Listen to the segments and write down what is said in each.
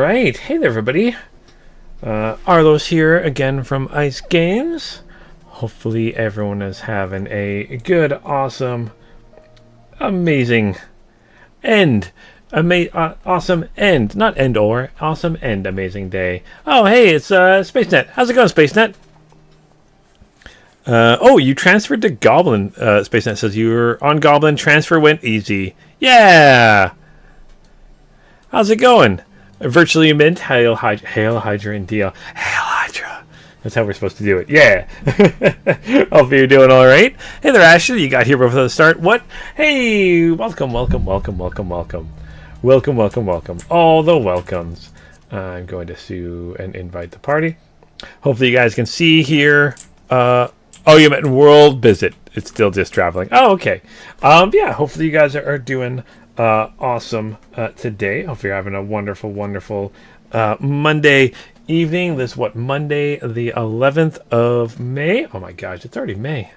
right. Hey there, everybody. Arlos here again from Ice Games. Hopefully everyone is having a good, awesome, amazing end. Awesome end. Not end or. Awesome end. Amazing day. Oh, hey, it's SpaceNet. How's it going, SpaceNet? Oh, you transferred to Goblin. SpaceNet says you were on Goblin. Transfer went easy. Yeah! How's it going? Virtually mint. Hail Hydra and DL. Hail Hydra. That's how we're supposed to do it. Yeah. Hope you're doing all right. Hey there, Ashley. You got here before the start. What? Hey, welcome. All the welcomes. I'm going to sue and invite the party. Hopefully you guys can see here. Oh, you meant world visit. It's still just traveling. Oh, okay. Yeah, hopefully you guys are doing awesome today. Hope you're having a wonderful Monday evening. This what, Monday the 11th of May? Oh my gosh, it's already May.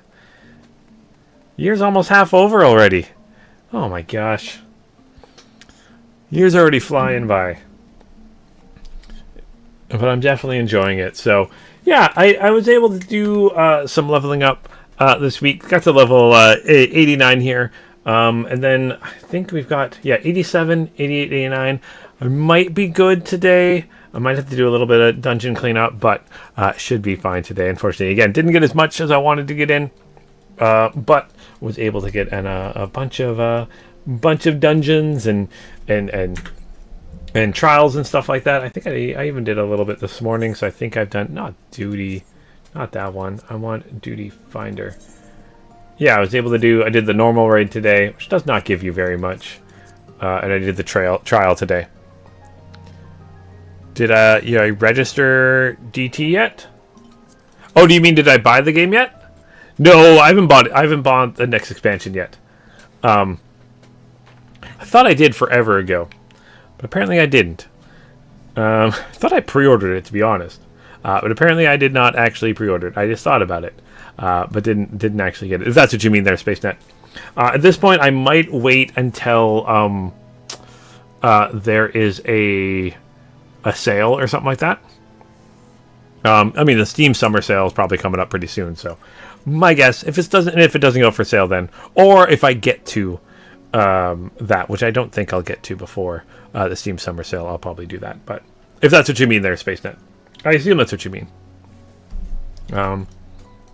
Year's almost half over already. Oh my gosh. Year's already flying by. But I'm definitely enjoying it. So yeah, I was able to do some leveling up this week. Got to level 89 here. And then I think we've got, 87, 88, 89. I might be good today. I might have to do a little bit of dungeon cleanup, but should be fine today. Unfortunately, again, didn't get as much as I wanted to get in, but was able to get in a bunch of dungeons and trials and stuff like that. I think I even did a little bit this morning, so I think I've done, not duty, not that one. I want duty finder. Yeah, I did the normal raid today, which does not give you very much. And I did the trial today. Did I register DT yet? Oh, do you mean did I buy the game yet? No, I haven't bought it. I haven't bought the next expansion yet. I thought I did forever ago, but apparently I didn't. I thought I pre-ordered it, to be honest. But apparently I did not actually pre-order it. I just thought about it. But didn't actually get it. If that's what you mean there, SpaceNet. At this point, I might wait until there is a sale or something like that. I mean, the Steam Summer Sale is probably coming up pretty soon. So, my guess, if it doesn't go for sale then, or if I get to that, which I don't think I'll get to before the Steam Summer Sale, I'll probably do that. But if that's what you mean there, SpaceNet, I assume that's what you mean.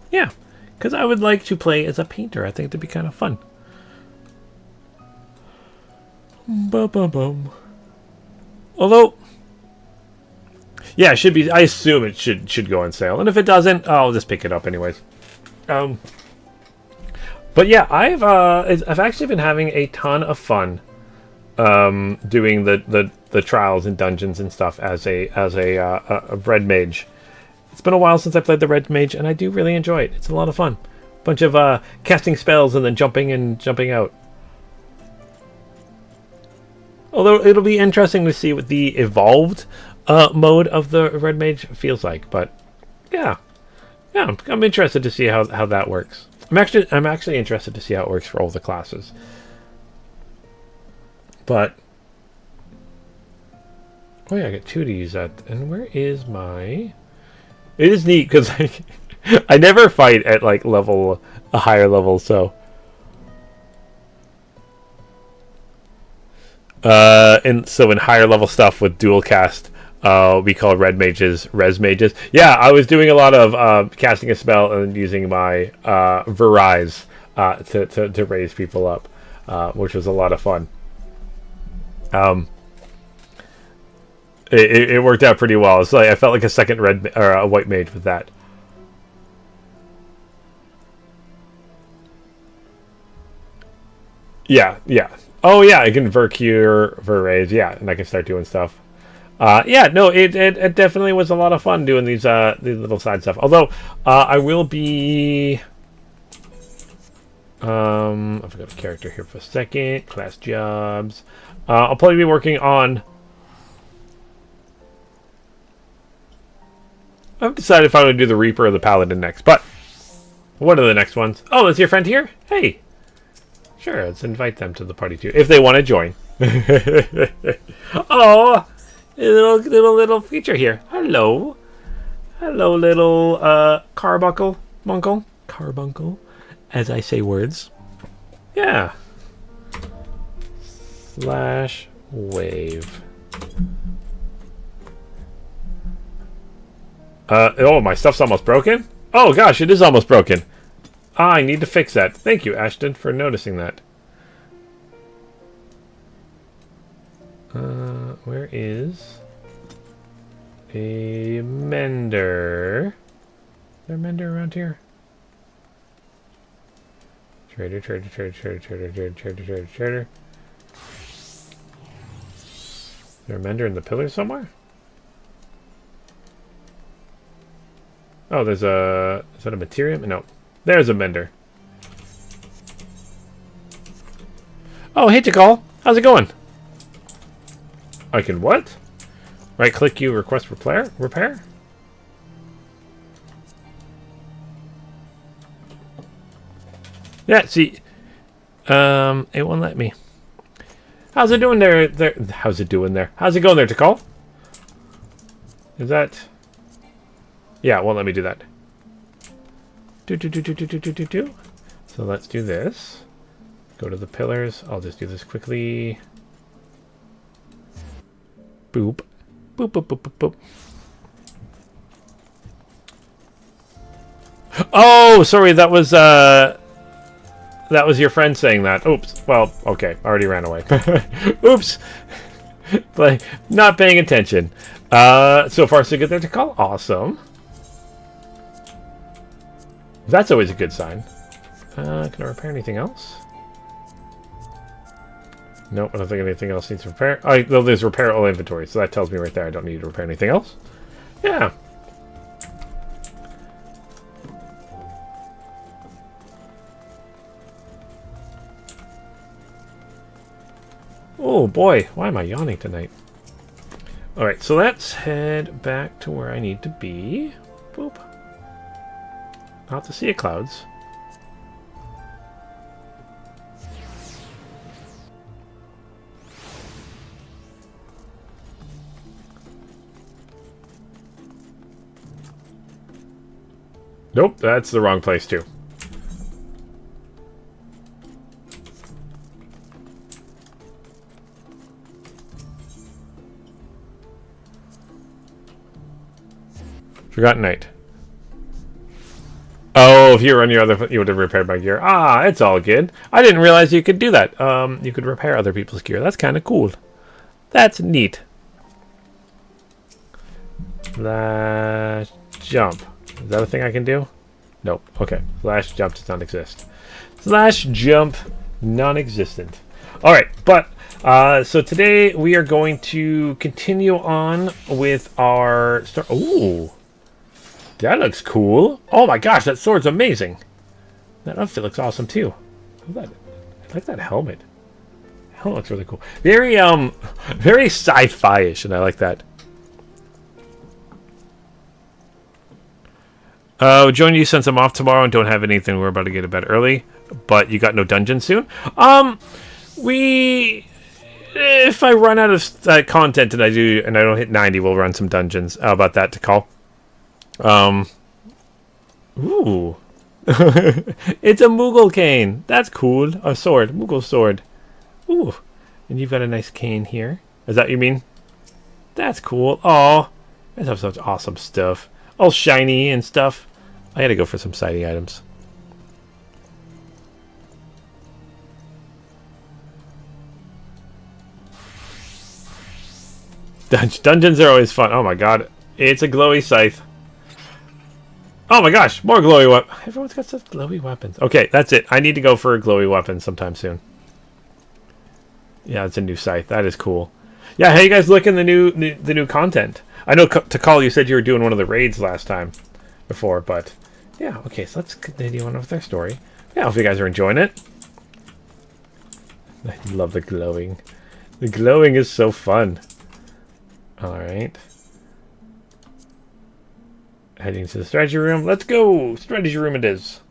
Yeah, because I would like to play as a painter. I think it'd be kind of fun. Although, yeah, it should be. I assume it should go on sale, and if it doesn't, I'll just pick it up anyways. But yeah, I've actually been having a ton of fun doing the trials and dungeons and stuff as a red mage. It's been a while since I played the Red Mage, and I do really enjoy it. It's a lot of fun. Bunch of casting spells and then jumping out. Although it'll be interesting to see what the evolved mode of the Red Mage feels like. But yeah, I'm interested to see how that works. I'm actually interested to see how it works for all the classes. But oh yeah, I got 2 to use that. And where is my? It is neat because I never fight at like a higher level, so in higher level stuff with dual cast, we call red mages res mages. Yeah, I was doing a lot of casting a spell and using my Verise to raise people up, which was a lot of fun. It worked out pretty well. It's like I felt like a second red or a white mage with that. Yeah. Oh yeah, I can Vercure, Verraise, yeah, and I can start doing stuff. Yeah, no, it definitely was a lot of fun doing these little side stuff. Although I will be I forgot a character here for a second. Class jobs. I'll probably be working on. I've decided if I want to do the Reaper or the Paladin next, but what are the next ones? Oh, that's your friend here? Hey. Sure, let's invite them to the party too, if they want to join. Oh, little feature here. Hello. Hello, little carbuncle. Carbuncle. As I say words. Yeah. Slash wave. Oh, my stuff's almost broken? Oh gosh, it is almost broken. Ah, I need to fix that. Thank you, Ashton, for noticing that. Where is a mender? Is there a mender around here? Trader. Is there a mender in the pillar somewhere? Oh, there's a... Is that a materium? No. There's a mender. Oh, hey, Tikal. How's it going? I can what? Right-click you, request repair? Yeah, see... it won't let me. How's it doing there? How's it doing there? How's it going there, Tikal? Is that... Yeah, it won't let me do that. So let's do this. Go to the pillars. I'll just do this quickly. Boop. Boop, boop, boop, boop, boop. Oh, sorry, that was your friend saying that. Oops. Well, okay. I already ran away. Oops. Like, not paying attention. So far so good there to call. Awesome. That's always a good sign. Can I repair anything else? Nope, I don't think anything else needs repair. Oh, well, there's repair all inventory, so that tells me right there I don't need to repair anything else. Yeah. Oh boy, why am I yawning tonight? Alright, so let's head back to where I need to be. Boop. Not the Sea of Clouds. Nope, that's the wrong place too. Forgotten Night. Oh, if you were on your other, you would have repaired my gear. Ah, it's all good. I didn't realize you could do that. You could repair other people's gear. That's kind of cool. That's neat. Slash jump. Is that a thing I can do? Nope. Okay. Slash jump does not exist. Slash jump non-existent. All right, but so today we are going to continue on with our start. Ooh. That looks cool. Oh my gosh, that sword's amazing. That outfit looks awesome too. I like that helmet. That looks really cool. Very very sci-fi-ish, and I like that. Join you since I'm off tomorrow and don't have anything. We're about to get to bed early, but you got no dungeon soon. If I run out of content and I don't hit 90, we'll run some dungeons. How about that, to call? Ooh. It's a Moogle cane. That's cool. A sword. Moogle sword. Ooh. And you've got a nice cane here. Is that what you mean? That's cool. Oh, you guys have such awesome stuff. All shiny and stuff. I gotta go for some siding items. Dungeons are always fun. Oh my god. It's a glowy scythe. Oh my gosh, more glowy weapons. Everyone's got such glowy weapons. Okay, that's it. I need to go for a glowy weapon sometime soon. Yeah, it's a new scythe. That is cool. Yeah, how you guys liking the new content? I know, Takal, you said you were doing one of the raids last time before, but yeah, okay, so let's continue on with their story. Yeah, I hope you guys are enjoying it. I love the glowing. The glowing is so fun. Alright. Heading to the strategy room. Let's go! Strategy room it is.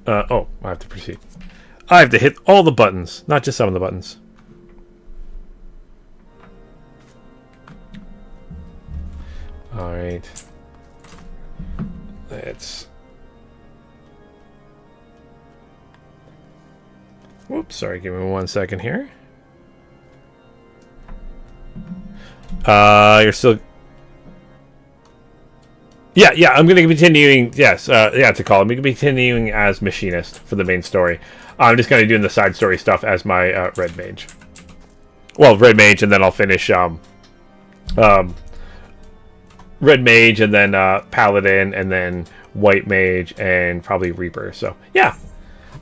Oh, I have to proceed. I have to hit all the buttons, not just some of the buttons. Alright. Let's... Whoops, sorry, give me 1 second here. You're still... Yeah, I'm going to be continuing, yes, to call. I'm going to be continuing as Machinist for the main story. I'm just going to be doing the side story stuff as my Red Mage. Well, Red Mage, and then I'll finish Red Mage, and then Paladin, and then White Mage, and probably Reaper. So, yeah.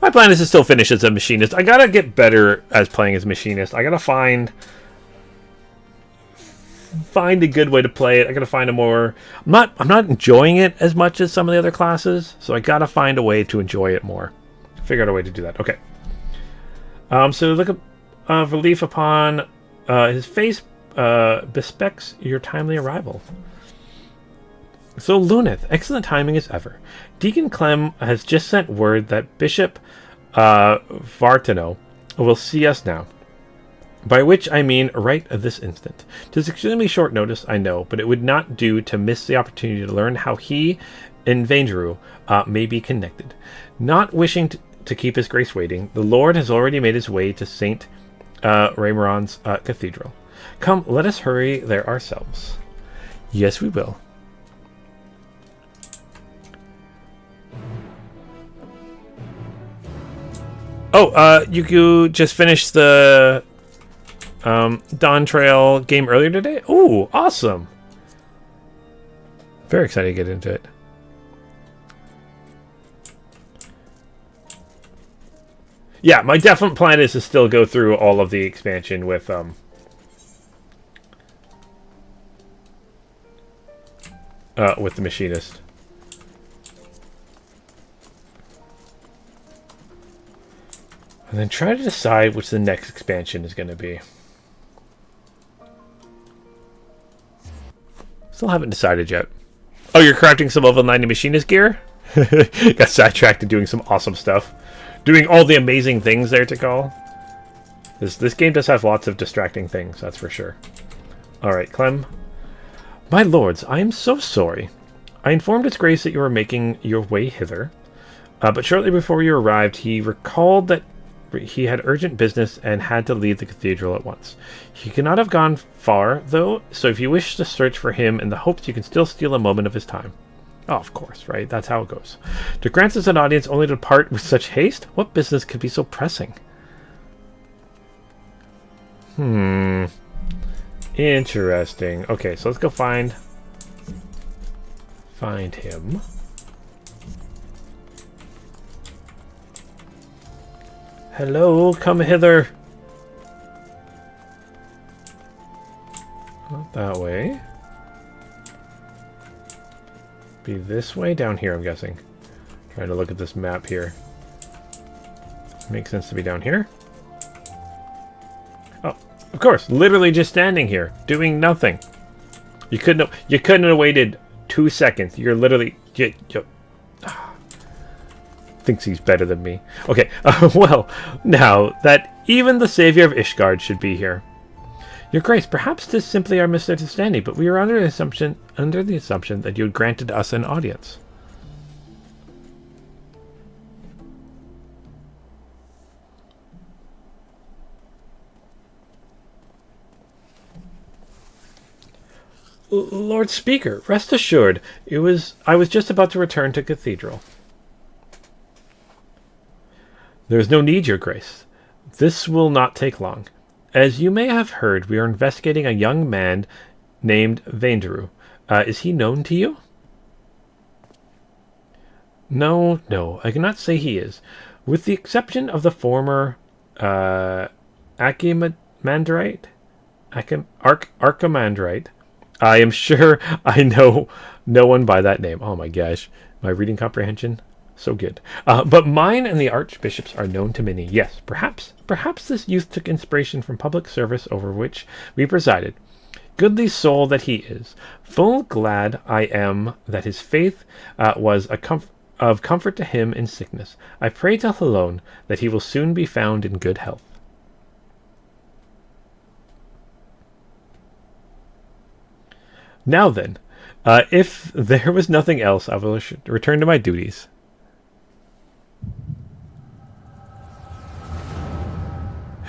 My plan is to still finish as a Machinist. I gotta get better as playing as Machinist. I gotta find a good way to play it. I gotta find a more... I'm not enjoying it as much as some of the other classes, so I gotta find a way to enjoy it more. Figure out a way to do that. Okay. So look at relief upon his face bespecks your timely arrival. So, Luneth, excellent timing as ever. Deacon Clem has just sent word that Bishop Vartano will see us now. By which I mean right at this instant. 'Tis extremely short notice, I know, but it would not do to miss the opportunity to learn how he and Vainderu may be connected. Not wishing to keep his grace waiting, the Lord has already made his way to St. Raymoron's cathedral. Come, let us hurry there ourselves. Yes, we will. Oh, you just finished the Dawn Trail game earlier today? Ooh, awesome. Very excited to get into it. Yeah, my definite plan is to still go through all of the expansion with the Machinist. And then try to decide which the next expansion is going to be. Still haven't decided yet. Oh, you're crafting some level 90 Machinist gear? Got sidetracked and doing some awesome stuff. Doing all the amazing things there to call. This game does have lots of distracting things, that's for sure. Alright, Clem. My lords, I am so sorry. I informed His Grace that you were making your way hither. But shortly before you arrived, he recalled that he had urgent business and had to leave the cathedral at once. He could not have gone far, though, so if you wish to search for him in the hopes you can still steal a moment of his time. Oh, of course, right? That's how it goes. To grant us an audience only to depart with such haste? What business could be so pressing? Interesting. Okay, so let's go find him. Hello, come hither. Not that way. Be this way? Down here, I'm guessing. Trying to look at this map here. Makes sense to be down here. Oh, of course, literally just standing here, doing nothing. You couldn't have waited 2 seconds. You're literally... thinks he's better than me. Okay, well, now that even the savior of Ishgard should be here. Your Grace, perhaps this is simply our misunderstanding, but we were under the assumption that you had granted us an audience. Lord Speaker, rest assured, I was just about to return to Cathedral. There is no need, Your Grace. This will not take long. As you may have heard, we are investigating a young man named Vainderu. Is he known to you? No, I cannot say he is. With the exception of the former Archimandrite, I am sure I know no one by that name. Oh my gosh, my reading comprehension, so good. But mine and the Archbishop's are known to many. Yes, perhaps this youth took inspiration from public service over which we presided. Goodly soul that he is. Full glad I am that his faith was of comfort to him in sickness. I pray to Hydaelyn that he will soon be found in good health. Now then, if there was nothing else, I will return to my duties.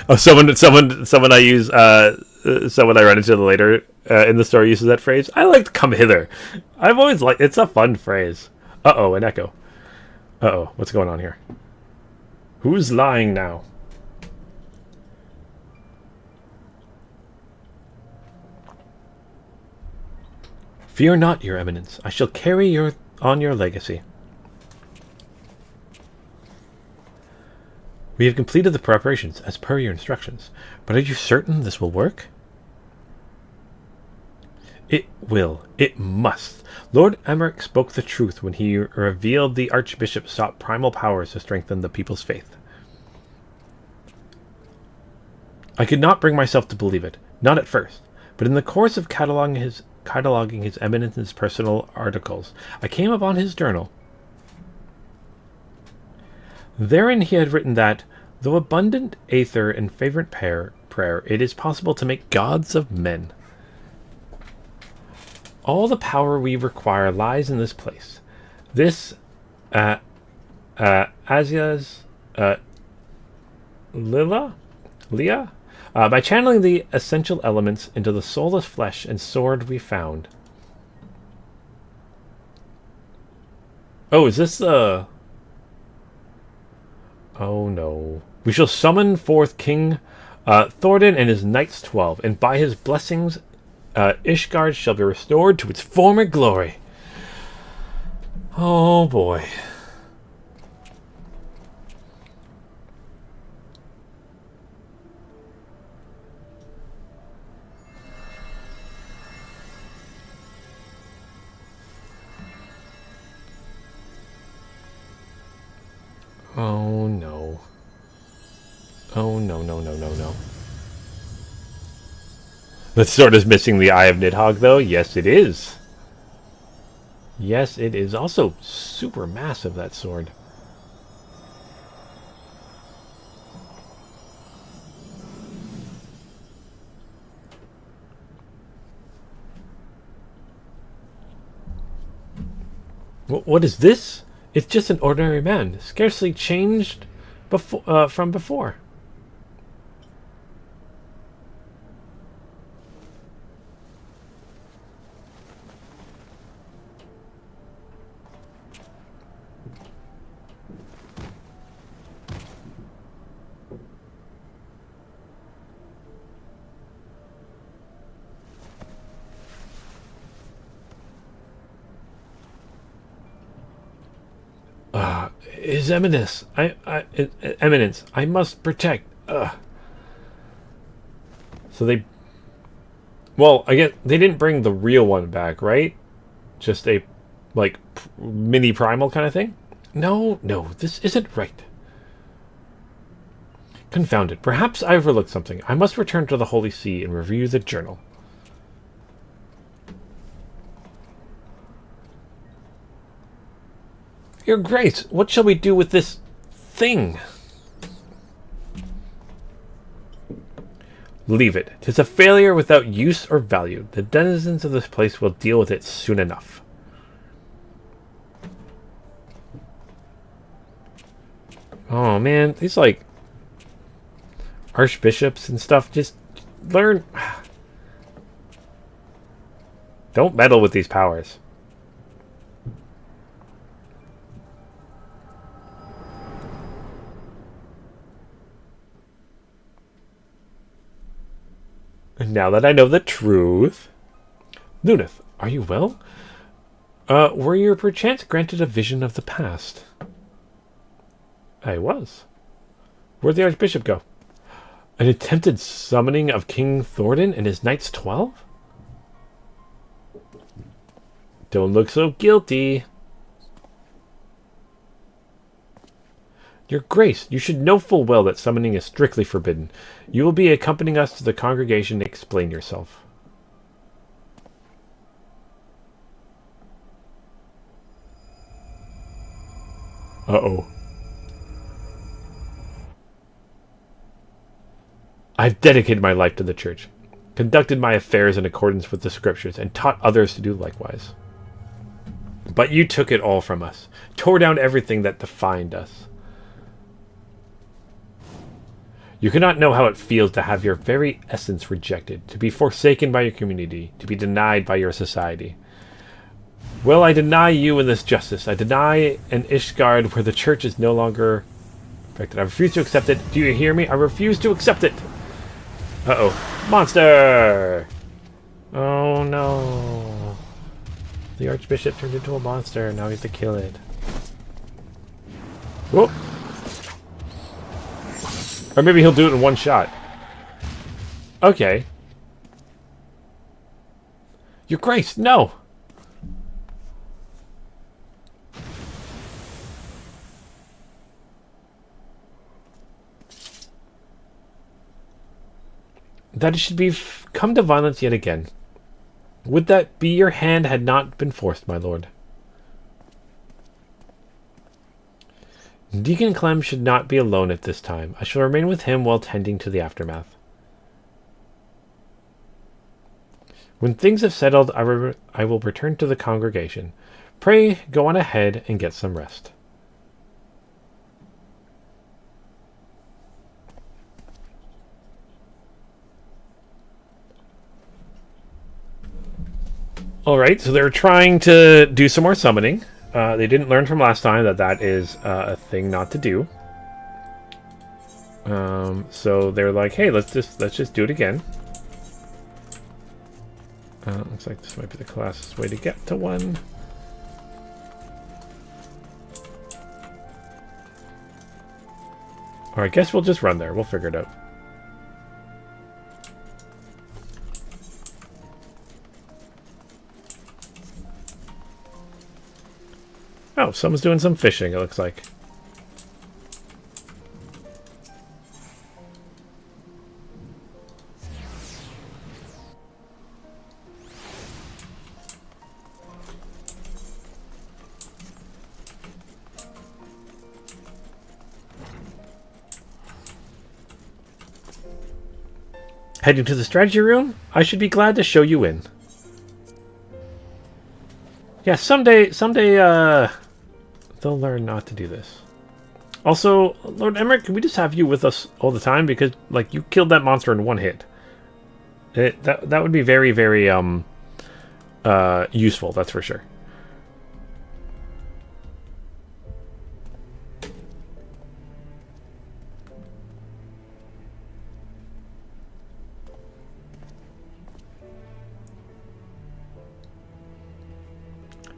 Oh, someone I use, someone I run into later in the story uses that phrase. I like to come hither. I've always liked. It's a fun phrase. An echo. What's going on here? Who's lying now? Fear not, your eminence. I shall carry on your legacy. We have completed the preparations as per your instructions, but are you certain this will work? It will. It must. Lord Emmerich spoke the truth when he revealed the Archbishop sought primal powers to strengthen the people's faith. I could not bring myself to believe it, not at first, but in the course of cataloging his eminence's personal articles, I came upon his journal. Therein he had written that, though abundant aether and favorite prayer, it is possible to make gods of men. All the power we require lies in this place. This, Asia's, Leah? By channeling the essential elements into the soulless flesh and sword we found. Oh, is this the... Oh no. We shall summon forth King Thordan and his Knights 12, and by his blessings, Ishgard shall be restored to its former glory. Oh boy. Oh no. Oh no. The sword is missing the Eye of Nidhogg, though. Yes, it is. Yes, it is. Also super massive, that sword. What is this? It's just an ordinary man, scarcely changed from before. His Eminence, Eminence, I must protect. So they, well, I guess they didn't bring the real one back, right? Just a, like, mini primal kind of thing? No, this isn't right. Confound it. Perhaps I overlooked something. I must return to the Holy See and review the journal. Your Grace, what shall we do with this thing? Leave it. 'Tis a failure without use or value. The denizens of this place will deal with it soon enough. Oh man, these like archbishops and stuff, just learn. Don't meddle with these powers. And now that I know the truth... Luneth, are you well? Were you perchance granted a vision of the past? I was. Where'd the Archbishop go? An attempted summoning of King Thordan and his Knights 12? Don't look so guilty. Your Grace, you should know full well that summoning is strictly forbidden. You will be accompanying us to the congregation to explain yourself. Uh-oh. I've dedicated my life to the church, conducted my affairs in accordance with the scriptures, and taught others to do likewise. But you took it all from us, tore down everything that defined us. You cannot know how it feels to have your very essence rejected, to be forsaken by your community, to be denied by your society. Well, I deny you in this justice. I deny an Ishgard where the church is no longer affected. I refuse to accept it. Do you hear me? I refuse to accept it. Uh-oh. Monster! Oh, no. The Archbishop turned into a monster. Now we have to kill it. Whoop. Or maybe he'll do it in one shot. Okay. Your Grace, no! That it should be come to violence yet again. Would that be your hand had not been forced, my lord? Deacon Clem should not be alone at this time. I shall remain with him while tending to the aftermath. When things have settled, I will return to the congregation. Pray, go on ahead and get some rest. Alright, so they're trying to do some more summoning. They didn't learn from last time that is a thing not to do. So they're like, hey, let's just do it again. Looks like this might be the class's way to get to one. Or I guess we'll just run there. We'll figure it out. Oh, someone's doing some fishing, it looks like. Heading to the strategy room? I should be glad to show you in. Yeah, someday, they'll learn not to do this. Also, Lord Emmerich, can we just have you with us all the time? Because, like, you killed that monster in one hit. That would be very, very, useful, that's for sure.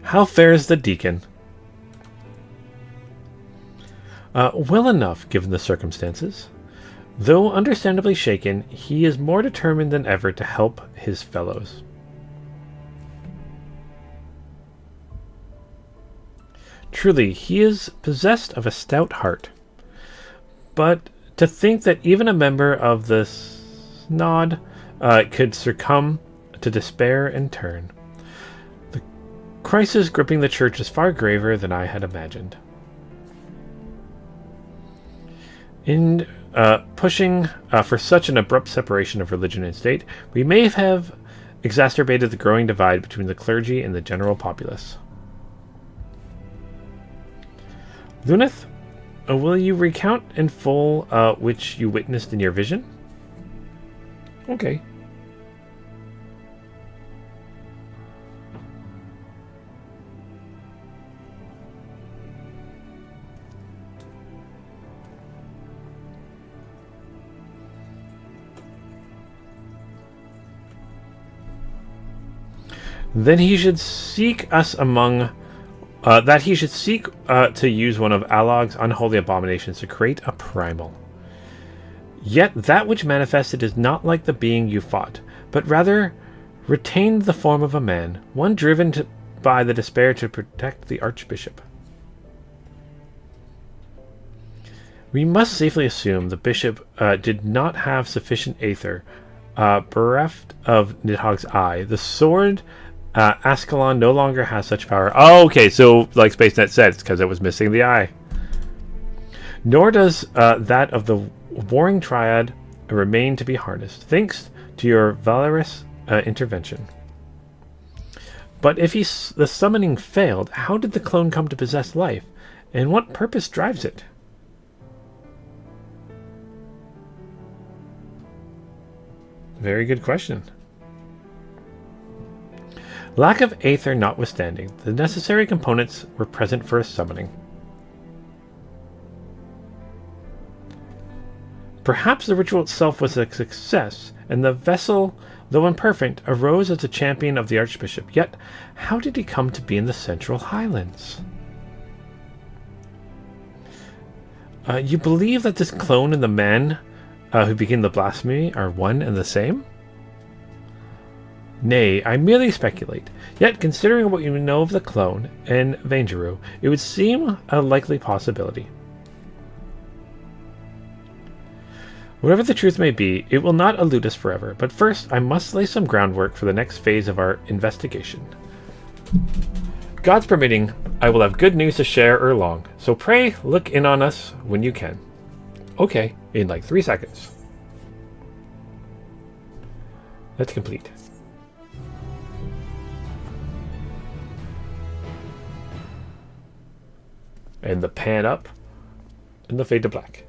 How fares the deacon? Well enough, given the circumstances. Though understandably shaken, he is more determined than ever to help his fellows. Truly, he is possessed of a stout heart. But to think that even a member of the Synod could succumb to despair and turn. The crisis gripping the church is far graver than I had imagined. In pushing for such an abrupt separation of religion and state, we may have exacerbated the growing divide between the clergy and the general populace. Luneth, will you recount in full which you witnessed in your vision? Okay. Then he should seek us among... that he should seek to use one of Alog's unholy abominations to create a primal. Yet that which manifested is not like the being you fought, but rather retained the form of a man, one driven by the despair to protect the Archbishop. We must safely assume the Bishop did not have sufficient aether, bereft of Nidhogg's eye. The sword... Ascalon no longer has such power. Oh, okay, so like SpaceNet said, it's because it was missing the eye. Nor does that of the warring triad remain to be harnessed, thanks to your valorous intervention. But if the summoning failed, how did the clone come to possess life, and what purpose drives it? Very good question. Lack of aether notwithstanding, the necessary components were present for a summoning. Perhaps the ritual itself was a success, and the vessel, though imperfect, arose as a champion of the Archbishop. Yet, how did he come to be in the Central Highlands? You believe that this clone and the man who began the blasphemy are one and the same? Nay, I merely speculate. Yet, considering what you know of the clone and Vangeru, it would seem a likely possibility. Whatever the truth may be, it will not elude us forever, but first I must lay some groundwork for the next phase of our investigation. God's permitting, I will have good news to share ere long, so pray look in on us when you can. Okay, in like 3 seconds. Let's complete. And the pan up, and the fade to black.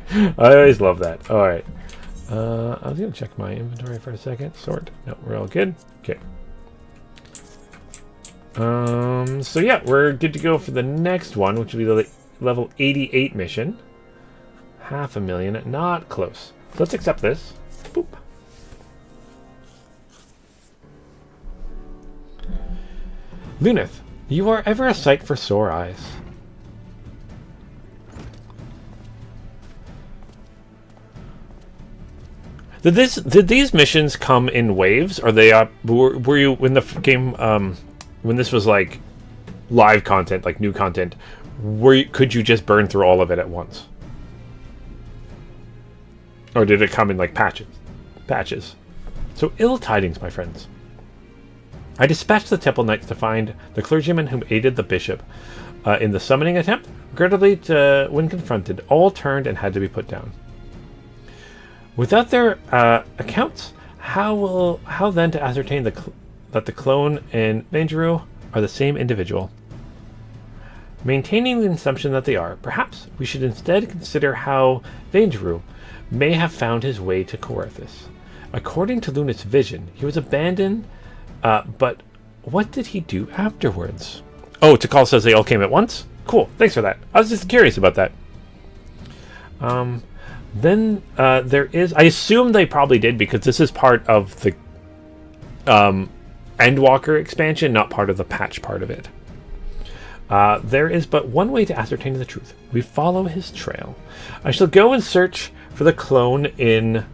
I always love that. Alright. I was going to check my inventory for a second. Sort. No, we're all good. Okay. So yeah, we're good to go for the next one, which will be the level 88 mission. 500,000. Not close. So let's accept this. Boop. Lunith, you are ever a sight for sore eyes. Did these missions come in waves? Are they were you when the game when this was like live content, like new content? Could you just burn through all of it at once, or did it come in like patches? So ill tidings, my friends. I dispatched the temple knights to find the clergyman who aided the bishop in the summoning attempt. Regrettably, when confronted, all turned and had to be put down. Without their accounts, how then to ascertain that the clone and Vangeru are the same individual? Maintaining the assumption that they are, perhaps we should instead consider how Vangeru may have found his way to Coerthas. According to Lunith's vision, he was abandoned, but what did he do afterwards? Oh, Tikal says they all came at once? Cool, thanks for that. I was just curious about that. Then there is... I assume they probably did, because this is part of the Endwalker expansion, not part of the patch part of it. There is but one way to ascertain the truth. We follow his trail. I shall go and search for the clone in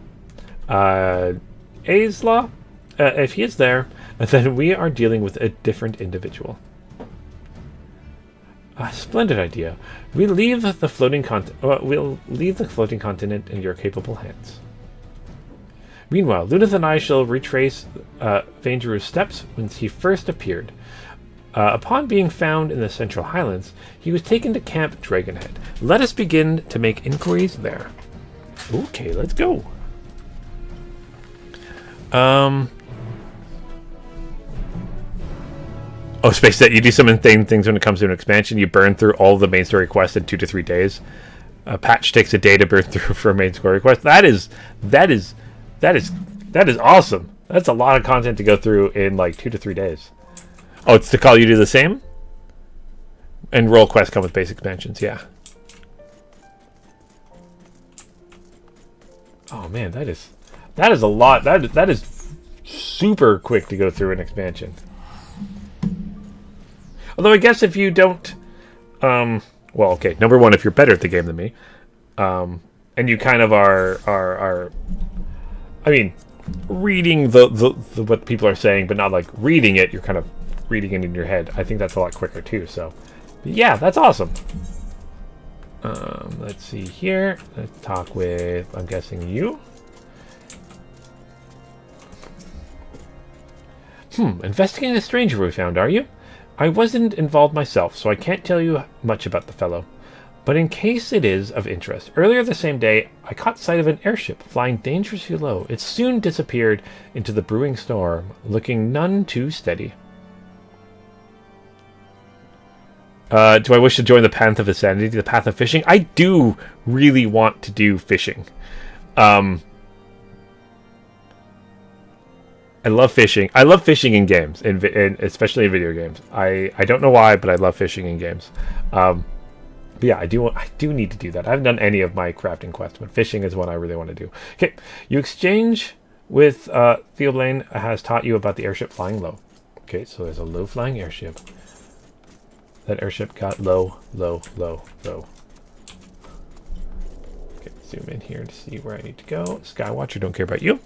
Aesla. If he is there, then we are dealing with a different individual. A splendid idea. We'll leave the floating continent in your capable hands. Meanwhile, Lunith and I shall retrace Vangeru's steps when he first appeared. Upon being found in the Central Highlands, he was taken to Camp Dragonhead. Let us begin to make inquiries there. Okay, let's go. Oh, Space Set, you do some insane things when it comes to an expansion. You burn through all the main story quests in 2 to 3 days. A patch takes a day to burn through for a main story quest. That is awesome. That's a lot of content to go through in like 2 to 3 days. Oh, it's to call you do the same? And role quests come with base expansions, yeah. Oh man, that is a lot. That is super quick to go through an expansion. Although I guess if you don't, well, okay. Number one, if you're better at the game than me, and you kind of are, I mean, reading the what people are saying, but not like reading it. You're kind of reading it in your head. I think that's a lot quicker too. So, yeah, that's awesome. Let's see here. Let's talk with, I'm guessing you. Investigating a stranger we found, are you? I wasn't involved myself, so I can't tell you much about the fellow. But in case it is of interest, earlier the same day, I caught sight of an airship flying dangerously low. It soon disappeared into the brewing storm, looking none too steady. Do I wish to join the path of insanity, the path of fishing? I do really want to do fishing. I love fishing. I love fishing in games, especially in video games. I don't know why, but I love fishing in games. But yeah, I do need to do that. I haven't done any of my crafting quests, but fishing is one I really want to do. Okay, you exchange with Hydaelyn has taught you about the airship flying low. Okay, so there's a low flying airship. That airship got low, low, low, low. Okay, zoom in here to see where I need to go. Skywatcher, don't care about you.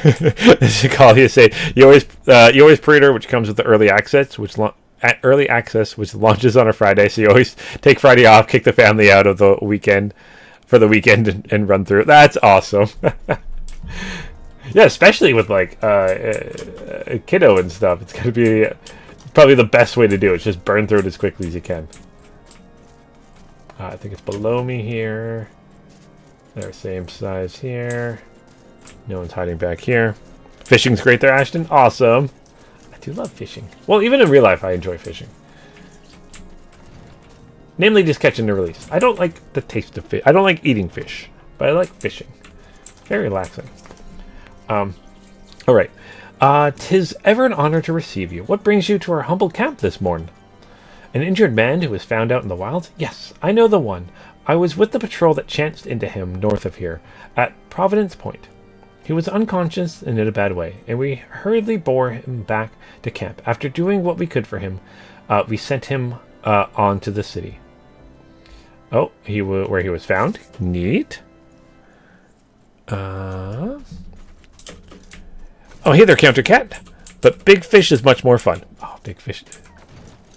This is call you say you always pre-order, which comes with the early access, which launches on a Friday. So you always take Friday off, kick the family out of the weekend for the weekend and run through. That's awesome. Yeah, especially with like a kiddo and stuff. It's going to be probably the best way to do it. Just burn through it as quickly as you can. I think it's below me here. They're same size here. No one's hiding back here. Fishing's great there, Ashton. Awesome. I do love fishing. Well, even in real life, I enjoy fishing. Namely, just catching and release. I don't like the taste of fish. I don't like eating fish, but I like fishing. Very relaxing. Alright. 'Tis ever an honor to receive you. What brings you to our humble camp this morn? An injured man who was found out in the wilds? Yes, I know the one. I was with the patrol that chanced into him north of here, at Providence Point. He was unconscious and in a bad way, and we hurriedly bore him back to camp. After doing what we could for him, we sent him on to the city. Oh, where he was found? Neat. Oh, hey there, Counter Cat. But big fish is much more fun. Oh, big fish.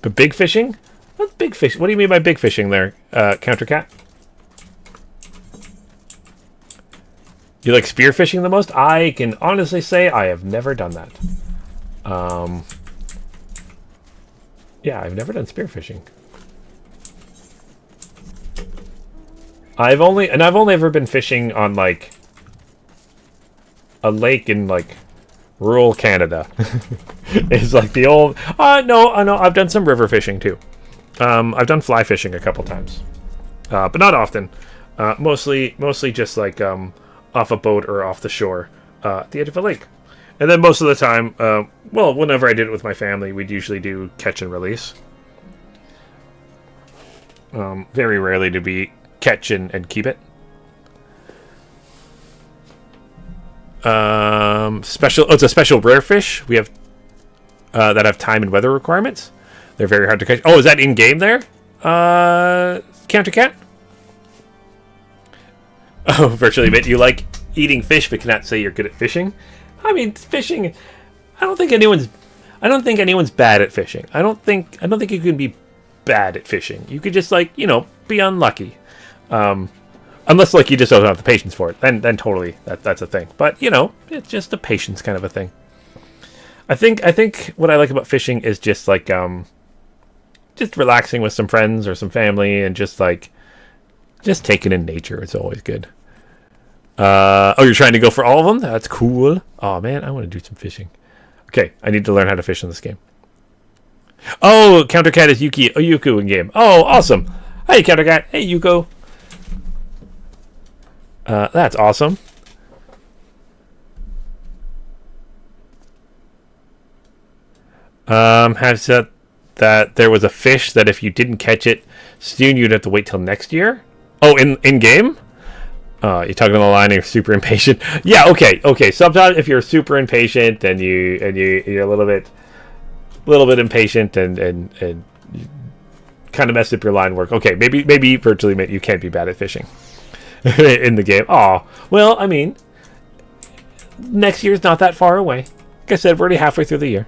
But big fishing? What's big fish? What do you mean by big fishing there, Counter Cat? You like spear fishing the most? I can honestly say I have never done that. Yeah, I've never done spear fishing. I've only ever been fishing on like a lake in like rural Canada. It's like the old. No, I've done some river fishing too. I've done fly fishing a couple times, but not often. Mostly just like off a boat or off the shore at the edge of a lake. And then most of the time, well, whenever I did it with my family, we'd usually do catch and release. Very rarely to be catch and keep it. It's a special rare fish we have that have time and weather requirements. They're very hard to catch. Oh, is that in game there? Counter Cat? Oh, virtually admit you like eating fish but cannot say you're good at fishing. I mean, fishing. I don't think anyone's bad at fishing. I don't think you can be bad at fishing. You could just like be unlucky. Unless like you just don't have the patience for it, then totally that's a thing. But it's just a patience kind of a thing. I think what I like about fishing is just like just relaxing with some friends or some family and just taking in nature. It's always good. Oh, you're trying to go for all of them? That's cool. Oh man, I want to do some fishing. Okay, I need to learn how to fish in this game. Oh, Counter Cat is Yuku in game. Oh, awesome. Hey, Counter Cat. Hey, Yuko. That's awesome. Have said that there was a fish that if you didn't catch it soon, you'd have to wait till next year. Oh, in game? You're talking on the line and you're super impatient. Yeah, okay. Sometimes if you're super impatient and you're a little bit impatient and you kind of mess up your line work. Okay, maybe virtually admit you can't be bad at fishing in the game. Oh, well, I mean, next year's not that far away. Like I said, we're already halfway through the year.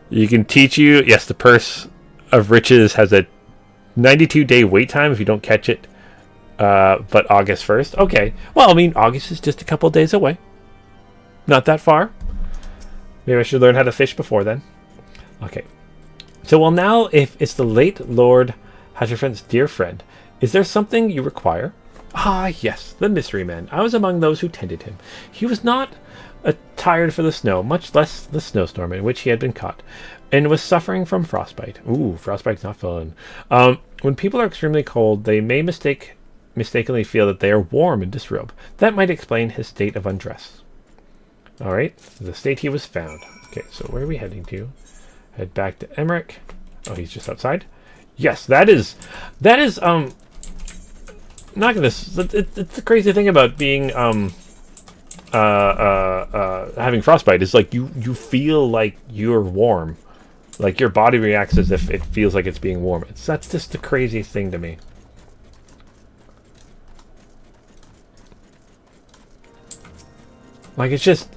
You can teach you. Yes, the Purse of Riches has a 92-day wait time if you don't catch it. But August 1st. Okay. Well, I mean, August is just a couple days away. Not that far. Maybe I should learn how to fish before then. Okay. So, well, now, if it's the late Lord Hatterfront's dear friend, is there something you require? Ah, yes, the mystery man. I was among those who tended him. He was not attired for the snow, much less the snowstorm in which he had been caught, and was suffering from frostbite. Ooh, frostbite's not fun. When people are extremely cold, they may mistakenly feel that they are warm and disrobe. That might explain his state of undress. All right, the state he was found. Okay, so where are we heading to? Head back to Emmerich. Oh, he's just outside. Yes, that is. Not gonna. It's the crazy thing about being having frostbite is like you feel like you're warm, like your body reacts as if it feels like it's being warm. That's just the craziest thing to me. Like it just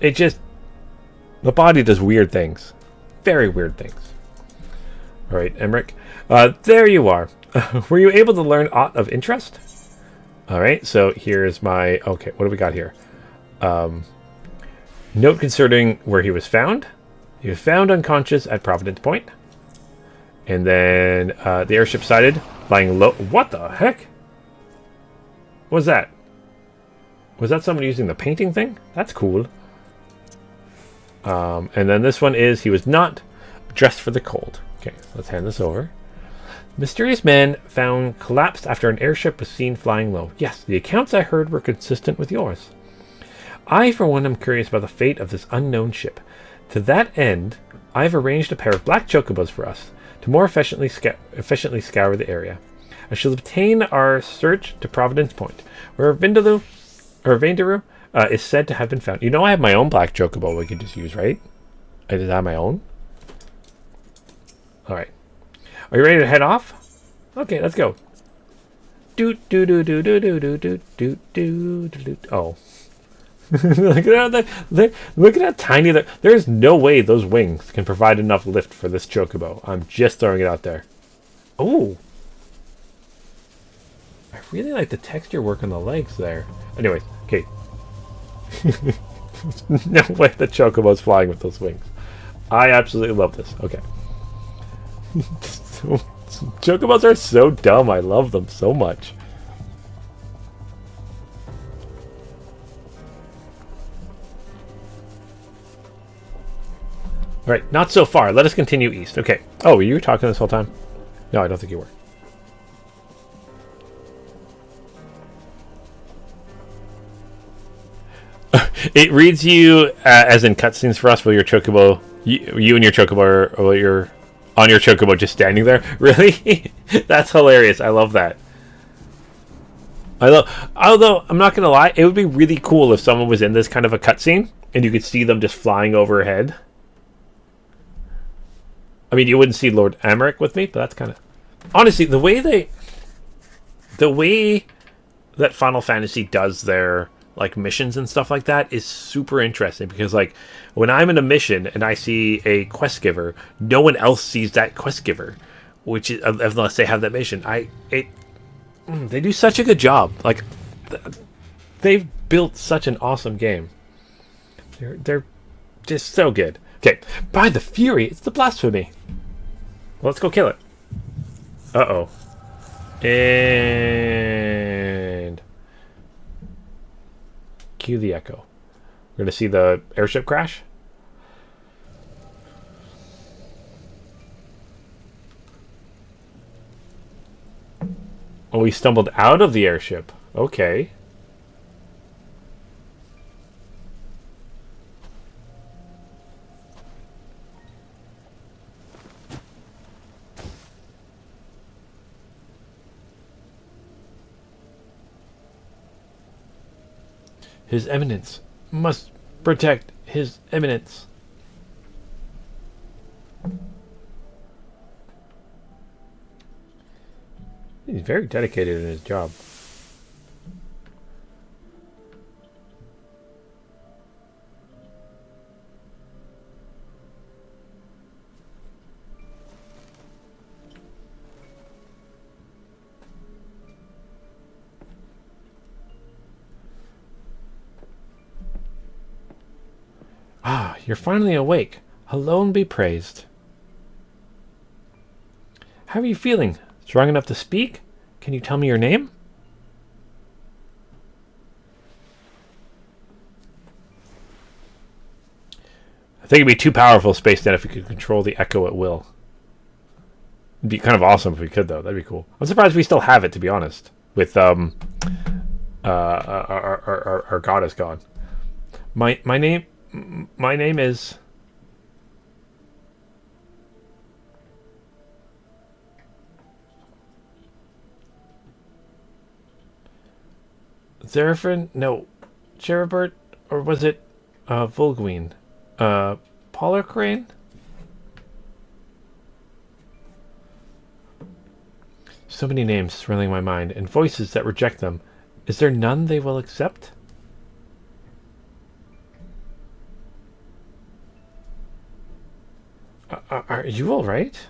the body does weird things, very weird things. All right, Emmerich, there you are. Were you able to learn aught of interest? All right, so here's my... Okay, what do we got here? Note concerning where he was found. He was found unconscious at Providence Point. And then the airship sighted, flying low... What the heck? What was that? Was that someone using the painting thing? That's cool. And then this one is, he was not dressed for the cold. Okay, let's hand this over. Mysterious man found collapsed after an airship was seen flying low. Yes, the accounts I heard were consistent with yours. I, for one, am curious about the fate of this unknown ship. To that end, I have arranged a pair of black chocobos for us to more efficiently scour the area. I shall obtain our search to Providence Point, where Vindaloo is said to have been found. You know, I have my own black chocobo we could just use, right? I just have my own. All right. Are you ready to head off? Okay, let's go. Oh. Look at how tiny that. There's no way those wings can provide enough lift for this chocobo. I'm just throwing it out there. Oh. I really like the texture work on the legs there. Anyways, okay. No way the chocobo's flying with those wings. I absolutely love this. Okay. Chocobos are so dumb. I love them so much. Alright, not so far. Let us continue east. Okay. Oh, you were talking this whole time? No, I don't think you were. It reads you as in cutscenes for us while your chocobo... You and your chocobo or your... On your chocobo just standing there? Really? That's hilarious. I love that. Although, I'm not going to lie, it would be really cool if someone was in this kind of a cutscene and you could see them just flying overhead. I mean, you wouldn't see Lord Emmerich with me, but that's kind of... Honestly, the way that Final Fantasy does their like missions and stuff like that is super interesting because like when I'm in a mission and I see a quest giver, no one else sees that quest giver, which is unless they have that mission. They do such a good job. Like they've built such an awesome game. They're just so good. Okay, by the Fury, it's the blasphemy. Well, let's go kill it. Uh-oh. And cue the echo. We're going to see the airship crash. Oh, we stumbled out of the airship. Okay. His Eminence must protect His Eminence. He's very dedicated in his job. Ah, you're finally awake. Alone be praised. How are you feeling? Strong enough to speak? Can you tell me your name? I think it'd be too powerful Space Net if we could control the echo at will. It'd be kind of awesome if we could, though. That'd be cool. I'm surprised we still have it, to be honest. With our goddess gone. My name is Zerafin? No, Cherubert, or was it Volguin? Polarcrane? So many names swirling my mind, and voices that reject them. Is there none they will accept? Are you all right?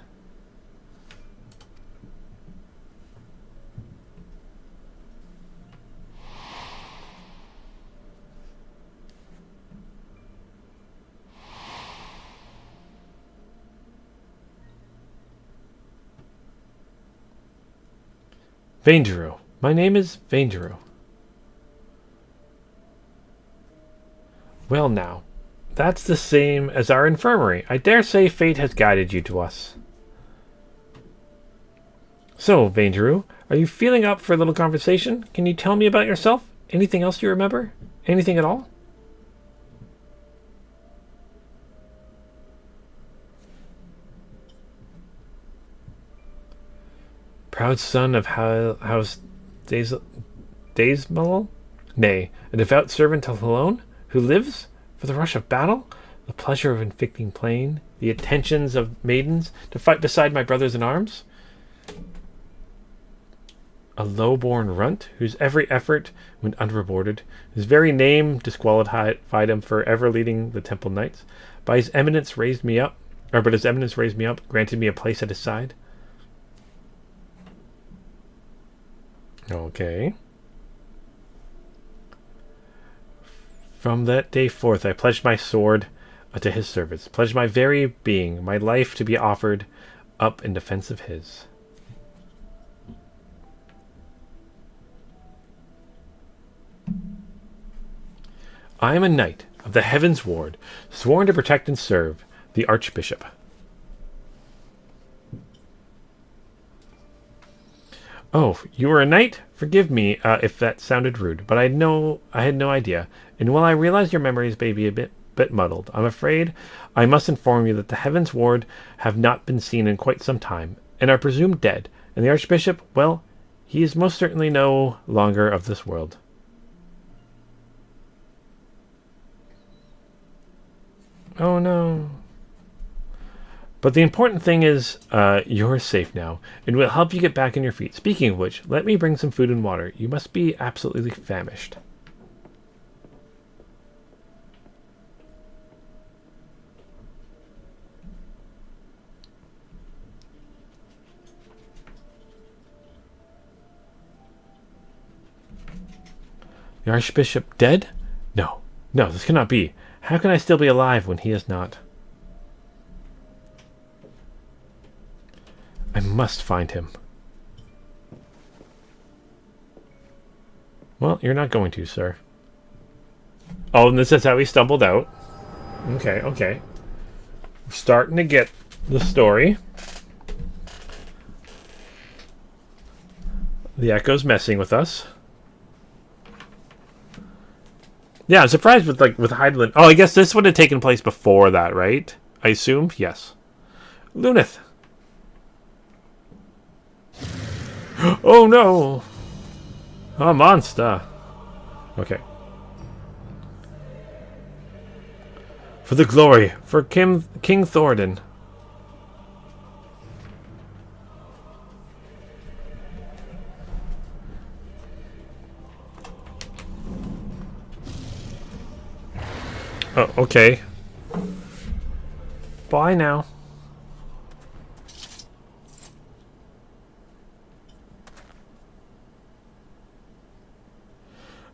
Vainderu. My name is Vainderu. Well now, that's the same as our infirmary. I dare say fate has guided you to us. So, Vainderu, are you feeling up for a little conversation? Can you tell me about yourself? Anything else you remember? Anything at all? Proud son of House Daysmalal? Nay, a devout servant of Alone, who lives for the rush of battle, the pleasure of inflicting pain, the attentions of maidens, to fight beside my brothers in arms? A low-born runt, whose every effort went unrewarded, whose very name disqualified him for ever leading the temple knights, but his eminence raised me up, granted me a place at his side. Okay. From that day forth, I pledged my sword to his service, pledged my very being, my life to be offered up in defense of his. I am a knight of the Heaven's Ward, sworn to protect and serve the Archbishop. Oh, you were a knight? Forgive me if that sounded rude, but I had no idea. And while I realize your memories may be a bit muddled, I'm afraid I must inform you that the Heaven's Ward have not been seen in quite some time, and are presumed dead. And the Archbishop, well, he is most certainly no longer of this world. Oh no. But the important thing is, you're safe now, and we'll help you get back on your feet. Speaking of which, let me bring some food and water. You must be absolutely famished. The Archbishop dead? No, this cannot be. How can I still be alive when he is not? I must find him. Well, you're not going to, sir. Oh, and this is how he stumbled out. Okay. We're starting to get the story. The Echo's messing with us. Yeah, I'm surprised with Hydaelyn. Oh, I guess this would have taken place before that, right? I assume? Yes. Luneth. Oh no! A monster! Okay. For the glory, for King Thordan. Oh, okay. Bye now.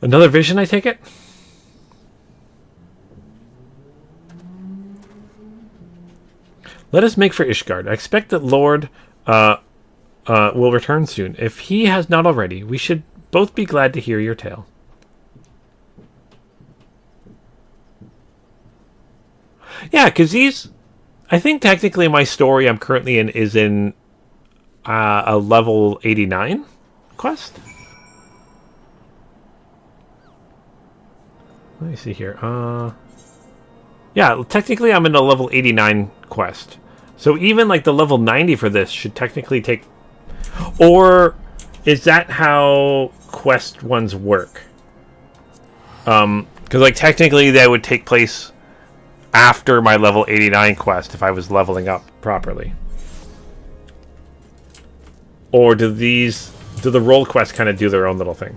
Another vision, I take it? Let us make for Ishgard. I expect that Lord will return soon. If he has not already, we should both be glad to hear your tale. Yeah, because I think technically my story I'm currently in is in a level 89 quest. Let me see here. Yeah, technically I'm in a level 89 quest. So even like the level 90 for this should technically take... Or is that how quest ones work? Because like technically they would take place after my level 89 quest if I was leveling up properly. Or do the role quests kind of do their own little thing?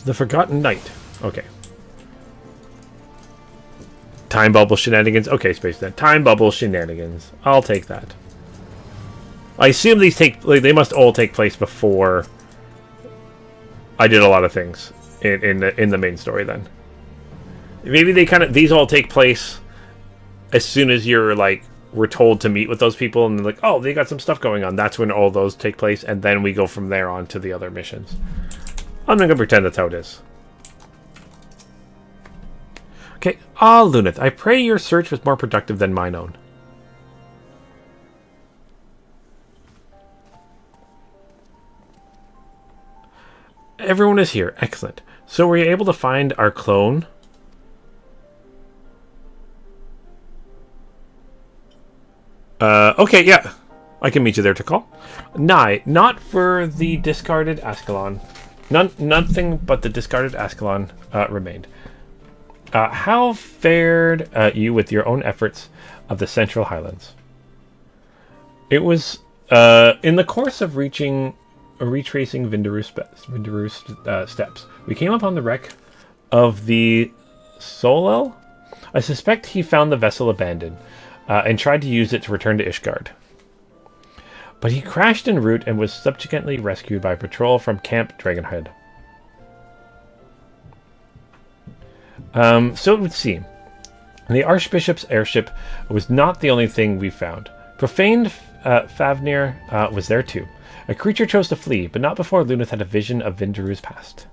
The Forgotten Knight. Okay. Time bubble shenanigans. Okay, space that. Time bubble shenanigans. I'll take that. I assume these they must all take place before I did a lot of things in the main story then. Maybe these all take place as soon as you're like we're told to meet with those people and they're like, oh, they got some stuff going on. That's when all those take place, and then we go from there on to the other missions. I'm not going to pretend that's how it is. Okay. Luneth, I pray your search was more productive than mine own. Everyone is here. Excellent. So were you able to find our clone? Okay, yeah. I can meet you there to call. Not for the discarded Ascalon. Nothing but the discarded Ascalon remained. How fared you with your own efforts of the Central Highlands? It was in the course of retracing Vindaru's steps. We came upon the wreck of the Solel. I suspect he found the vessel abandoned and tried to use it to return to Ishgard. But he crashed en route and was subsequently rescued by a patrol from Camp Dragonhead. So it would seem. The Archbishop's airship was not the only thing we found. Profaned Fafnir was there too. A creature chose to flee, but not before Luneth had a vision of Vindaru's past.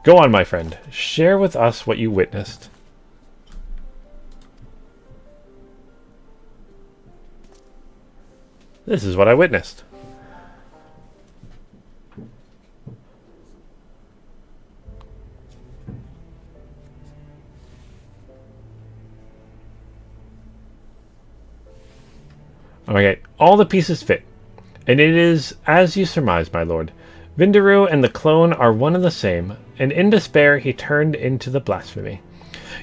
Go on, my friend. Share with us what you witnessed. This is what I witnessed. Okay, all the pieces fit. And it is as you surmised, my lord. Vindaru and the clone are one and the same, and in despair he turned into the blasphemy.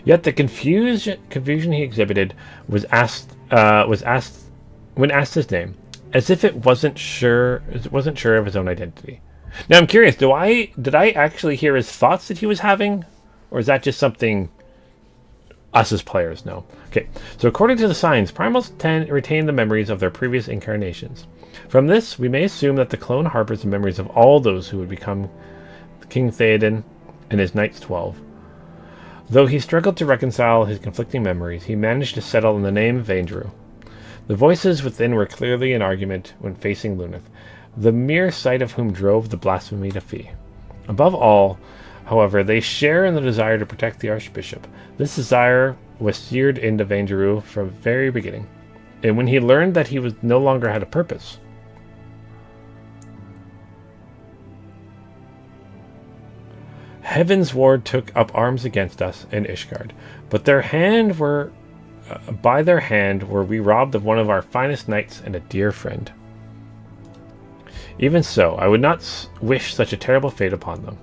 Yet the confusion he exhibited when asked his name, as if it wasn't sure of his own identity. Now I'm curious, did I actually hear his thoughts that he was having, or is that just something us as players know? Okay, so according to the signs, primals retain the memories of their previous incarnations. From this, we may assume that the clone harbors the memories of all those who would become King Theoden and his Knights 12. Though he struggled to reconcile his conflicting memories, he managed to settle on the name of Vindaru. The voices within were clearly in argument when facing Luneth, the mere sight of whom drove the blasphemy to flee. Above all, however, they share in the desire to protect the Archbishop. This desire was seared into Vindaru from the very beginning, and when he learned that he was no longer had a purpose, Heaven's Ward took up arms against us in Ishgard, but by their hand were we robbed of one of our finest knights and a dear friend. Even so, I would not wish such a terrible fate upon them.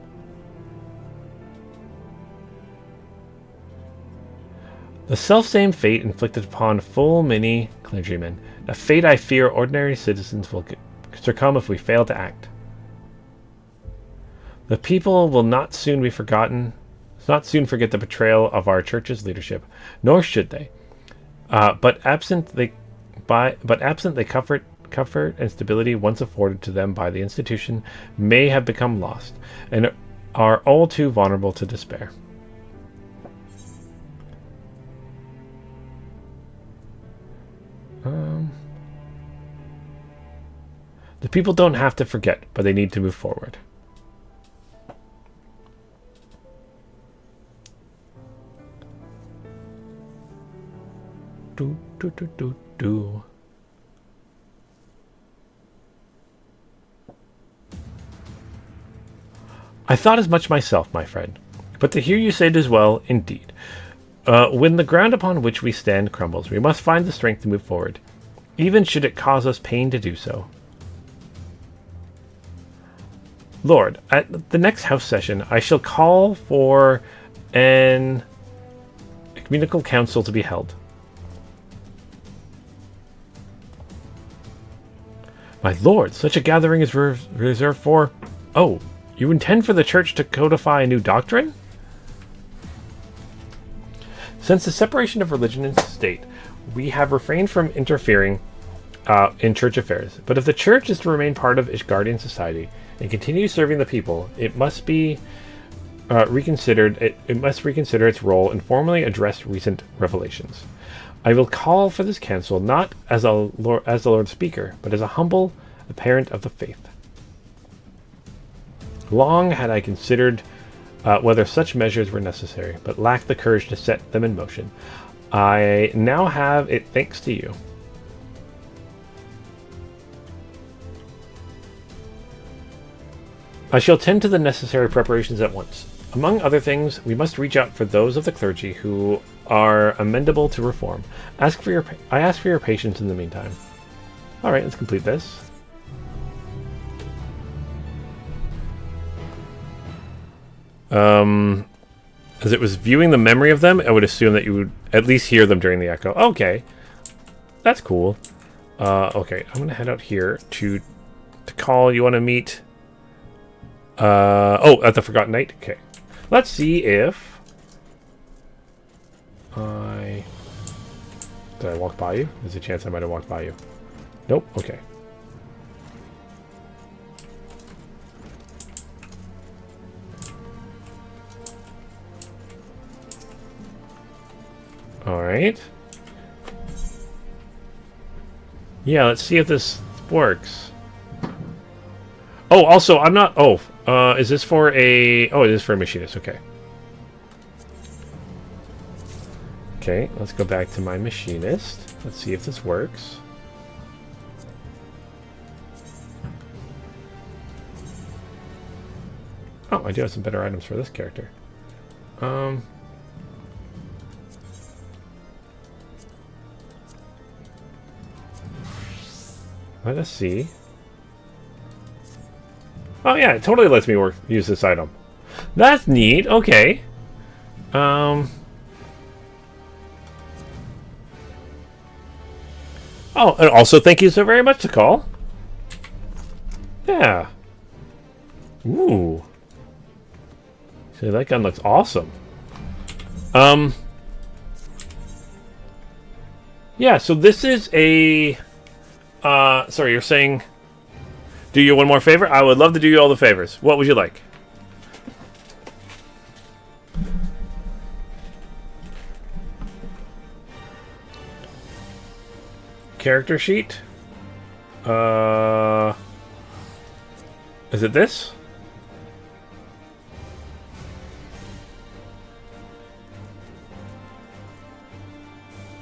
The selfsame fate inflicted upon full many clergymen, a fate I fear ordinary citizens will succumb if we fail to act. The people will not soon forget the betrayal of our church's leadership, nor should they. But absent they comfort and stability once afforded to them by the institution may have become lost, and are all too vulnerable to despair. The people don't have to forget, but they need to move forward. Do, do, do, do, do. I thought as much myself, my friend, but to hear you say it as well, indeed. When the ground upon which we stand crumbles, we must find the strength to move forward, even should it cause us pain to do so. Lord, at the next house session, I shall call for an ecumenical council to be held. My lord, such a gathering is reserved for... Oh, you intend for the church to codify a new doctrine? Since the separation of religion and state, we have refrained from interfering in church affairs. But if the church is to remain part of Ishgardian society and continue serving the people, it must be reconsidered. It must reconsider its role and formally address recent revelations. I will call for this council not as the Lord Speaker, but as a humble parent of the faith. Long had I considered whether such measures were necessary, but lacked the courage to set them in motion. I now have it thanks to you. I shall tend to the necessary preparations at once. Among other things, we must reach out for those of the clergy who are amendable to reform. I ask for your patience in the meantime. Alright, let's complete this. As it was viewing the memory of them, I would assume that you would at least hear them during the echo. Okay. That's cool. Okay, I'm gonna head out here to call. You want to meet... at the Forgotten Knight? Okay. Let's see if... Did I walk by you? There's a chance I might have walked by you. Nope. Okay. Alright. Yeah, let's see if this works. Oh, also, I'm not... Oh, is this for a... Oh, it is for a machinist. Okay. Okay, let's go back to my machinist. Let's see if this works. Oh, I do have some better items for this character. Let us see. Oh yeah, it totally lets me use this item. That's neat. Okay. Oh, and also thank you so very much to call. Yeah. Ooh. See, that gun looks awesome. Yeah, so this is a... sorry, you're saying... Do you one more favor? I would love to do you all the favors. What would you like? Character sheet? Is it this?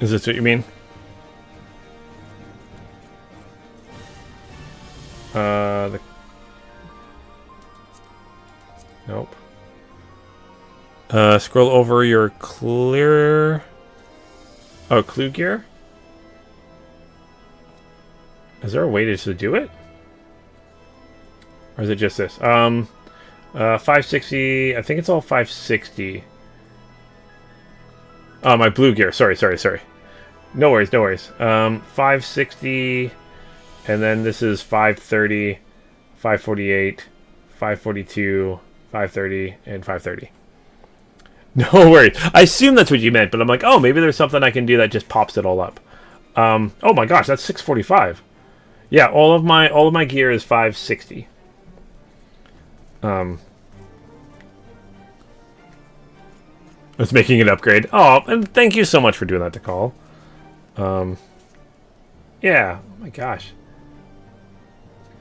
Is this what you mean? Nope. Scroll over your clear... Oh, clue gear? Is there a way to do it? Or is it just this? 560... I think it's all 560. Oh, my blue gear. Sorry. No worries. 560... And then this is 530, 548, 542, 530, and 530. No worries. I assume that's what you meant, but I'm like, oh, maybe there's something I can do that just pops it all up. Oh my gosh, that's 645. Yeah, all of my gear is 560. It's making an upgrade. Oh, and thank you so much for doing that to call. Yeah. Oh my gosh.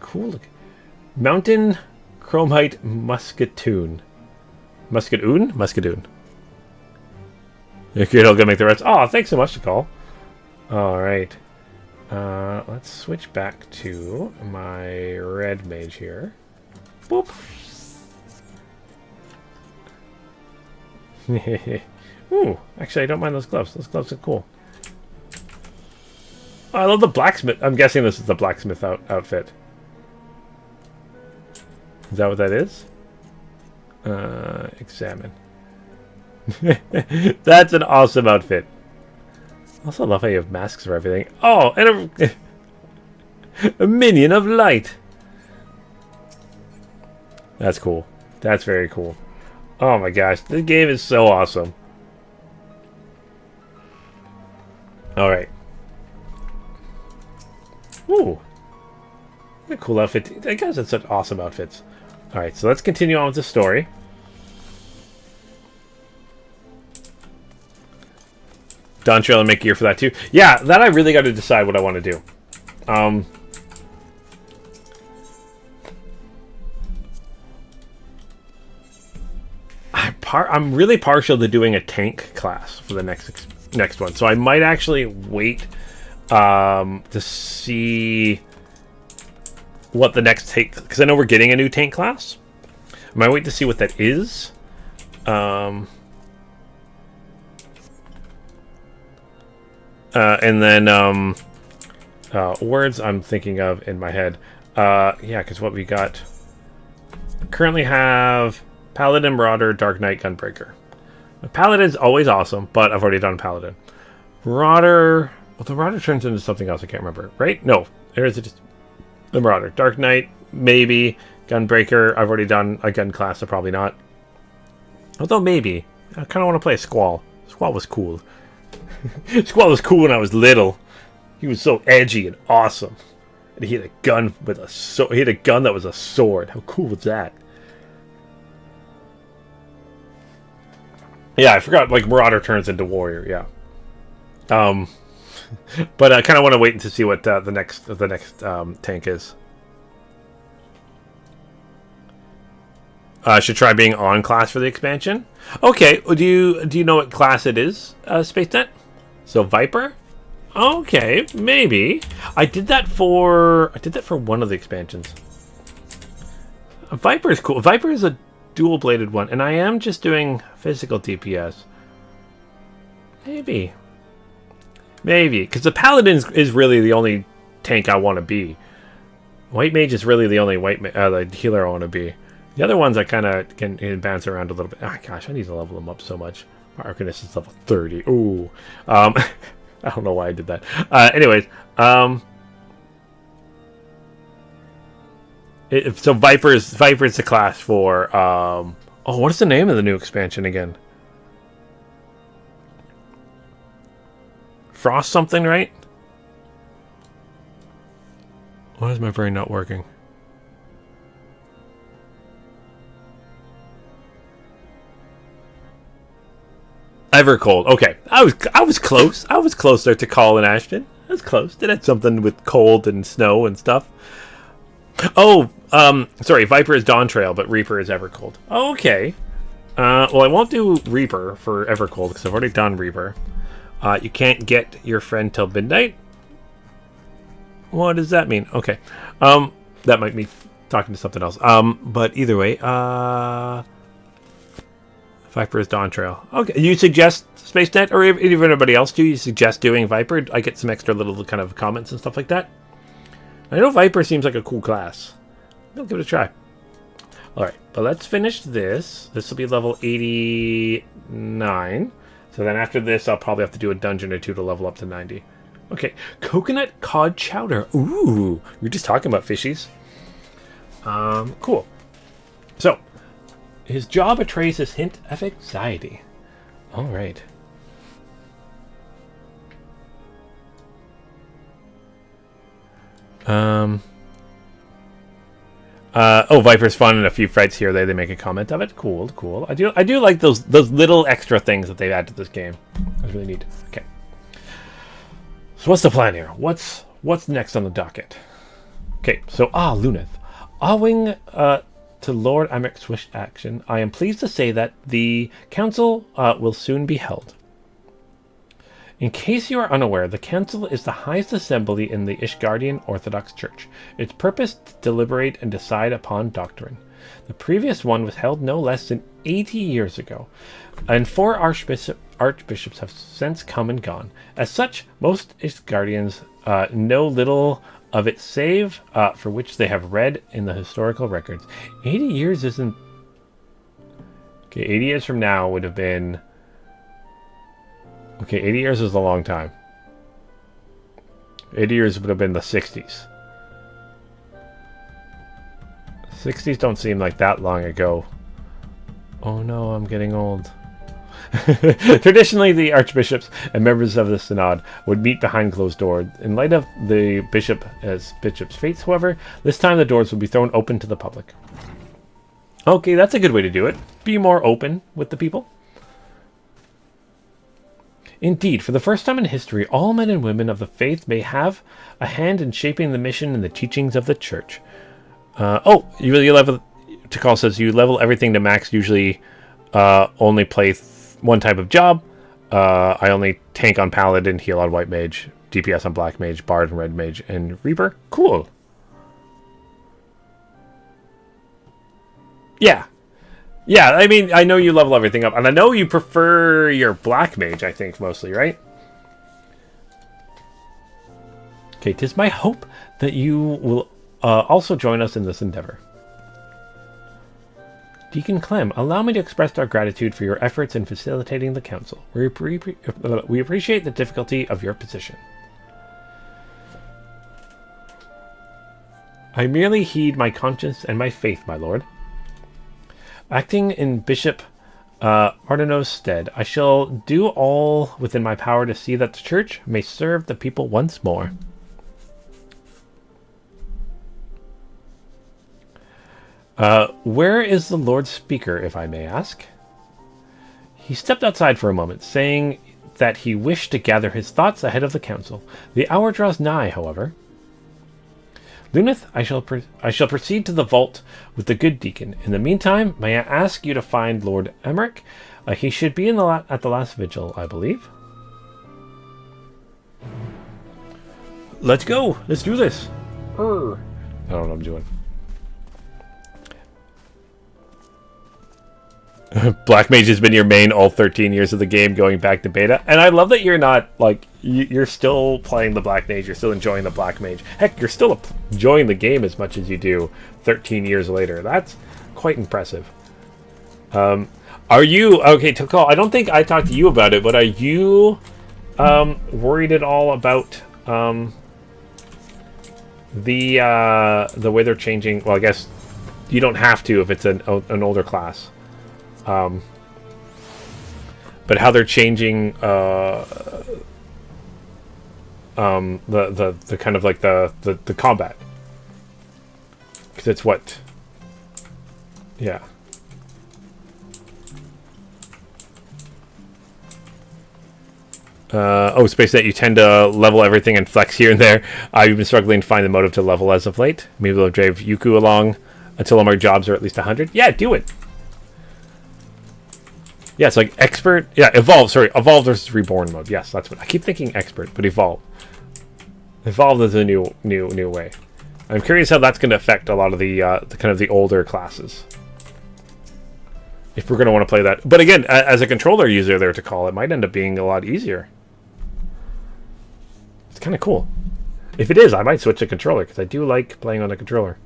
Cool look. Mountain Chromite Musketoon. Musketoon. Okay, it'll go make the rest. Oh, thanks so much to call. Alright. Let's switch back to my red mage here. Boop. Ooh, actually I don't mind those gloves. Those gloves are cool. Oh, I love the blacksmith. I'm guessing this is the blacksmith outfit. Is that what that is? Examine. That's an awesome outfit. Also love how you have masks for everything. Oh, and a minion of light. That's cool. That's very cool. Oh my gosh, this game is so awesome. Alright. Ooh. What a cool outfit. I guess it's such awesome outfits. Alright, so let's continue on with the story. Dawn Trail and make gear for that too. Yeah, that I really got to decide what I want to do. I'm really partial to doing a tank class for the next one, so I might actually wait to see what the next tank, because I know we're getting a new tank class. I might wait to see what that is. And then words I'm thinking of in my head. Yeah, because what we got currently have Paladin, Marauder, Dark Knight, Gunbreaker. Paladin's always awesome, but I've already done Paladin. Marauder, well, the Marauder turns into something else. I can't remember. Right? No, there is just the Marauder. Dark Knight, maybe. Gunbreaker, I've already done a gun class, so probably not. Although maybe. I kind of want to play Squall. Squall was cool. Squall was cool when I was little. He was so edgy and awesome. And he had a gun with a he had a gun that was a sword. How cool was that? Yeah, I forgot. Like Marauder turns into warrior. Yeah. But I kind of want to wait to see what the next tank is. I should try being on class for the expansion. Okay. Do you know what class it is? SpaceNet. So Viper. Okay, maybe. I did that for one of the expansions. Viper is cool. Viper is a dual-bladed one, and I am just doing physical DPS. Maybe, because the Paladin is really the only tank I want to be. White Mage is really the only the healer I want to be. The other ones I kind of can bounce around a little bit. Oh gosh, I need to level them up so much. My Arcanist is level 30. Ooh. I don't know why I did that. Anyways, so Viper's the class for oh, what is the name of the new expansion again? Frost something, right? Why is my brain not working? Evercold. Okay, I was close. I was closer to Call and Ashton. I was close. It had something with cold and snow and stuff. Oh, sorry. Viper is Dawn Trail, but Reaper is Evercold. Okay. Well, I won't do Reaper for Evercold because I've already done Reaper. You can't get your friend till midnight. What does that mean? Okay. That might be talking to something else. But either way, Viper is Dawn Trail. Okay, you suggest SpaceNet, or even anybody else? Do you suggest doing Viper? I get some extra little kind of comments and stuff like that. I know Viper seems like a cool class. I'll give it a try. All right, but let's finish this. This will be level 89. So then after this, I'll probably have to do a dungeon or two to level up to 90. Okay, coconut cod chowder. Ooh, we were just talking about fishies. Cool. So. His jaw betrays his hint of anxiety. All right. Oh, Viper's fun and a few frights here or there. They make a comment of it. Cool, cool. I do like those little extra things that they've added to this game. That's really neat. Okay. So what's the plan here? What's next on the docket? Okay, so Luneth. Owing to Lord Amric's swift action, I am pleased to say that the council will soon be held. In case you are unaware, the council is the highest assembly in the Ishgardian Orthodox Church. Its purpose to deliberate and decide upon doctrine. The previous one was held no less than 80 years ago, and 4 archbishops have since come and gone. As such, most Ishgardians know little of it save for which they have read in the historical records. 80 years isn't... Okay, 80 years from now would have been... Okay, 80 years is a long time. 80 years would have been the 60s. 60s don't seem like that long ago. Oh no, I'm getting old. Traditionally, the archbishops and members of the synod would meet behind closed doors. In light of the bishop's fates, however, this time the doors would be thrown open to the public. Okay, that's a good way to do it. Be more open with the people. Indeed, for the first time in history, all men and women of the faith may have a hand in shaping the mission and the teachings of the church. You level... Tikal says you level everything to max, usually only play one type of job. I only tank on Paladin, heal on White Mage, DPS on Black Mage, Bard and Red Mage, and Reaper. Cool. Yeah. Yeah, I mean, I know you level everything up, and I know you prefer your Black Mage, I think, mostly, right? Okay, 'tis my hope that you will also join us in this endeavor. Deacon Clem, allow me to express our gratitude for your efforts in facilitating the council. We appreciate the difficulty of your position. I merely heed my conscience and my faith, my lord. Acting in Bishop Martineau's stead, I shall do all within my power to see that the church may serve the people once more. Where is the Lord Speaker, if I may ask? He stepped outside for a moment, saying that he wished to gather his thoughts ahead of the council. The hour draws nigh, however. Luneth, I shall proceed to the vault with the good deacon. In the meantime, may I ask you to find Lord Emmerich? He should be at the last vigil, I believe. Let's go. Let's do this. I don't know what I'm doing. Black Mage has been your main all 13 years of the game, going back to beta. And I love that you're not, like, you're still playing the Black Mage. You're still enjoying the Black Mage. Heck, you're still enjoying the game as much as you do 13 years later. That's quite impressive. Are you... Okay, Tikal, I don't think I talked to you about it, but are you worried at all about the way they're changing... Well, I guess you don't have to if it's an older class. But how they're changing the kind of like the combat, because it's what, yeah. Space.net, you tend to level everything and flex here and there. You've been struggling to find the motive to level as of late. Maybe they'll drive Yuku along until all my jobs are at least 100. Yeah, do it. Yeah, it's like expert. Yeah, evolve. Sorry, evolve versus reborn mode. Yes, that's what I keep thinking. Expert, but evolve. Evolve is a new way. I'm curious how that's going to affect a lot of the kind of the older classes. If we're going to want to play that, but again, as a controller user, there to call it might end up being a lot easier. It's kind of cool. If it is, I might switch to controller because I do like playing on a controller.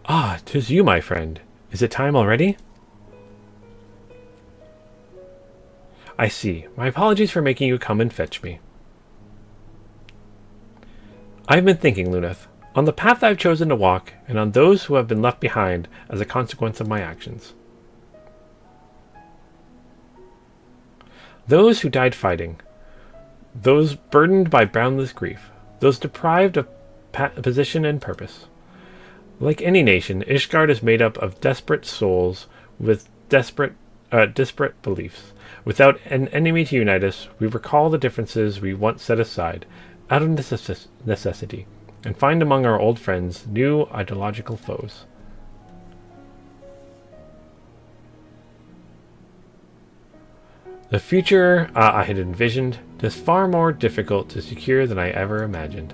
Ah, 'tis you, my friend. Is it time already? I see. My apologies for making you come and fetch me. I've been thinking, Luneth, on the path I've chosen to walk, and on those who have been left behind as a consequence of my actions. Those who died fighting. those burdened by boundless grief, those deprived of position and purpose. Like any nation, Ishgard is made up of desperate souls with disparate beliefs. Without an enemy to unite us, we recall the differences we once set aside, out of necessity, and find among our old friends new ideological foes. The future I had envisioned is far more difficult to secure than I ever imagined.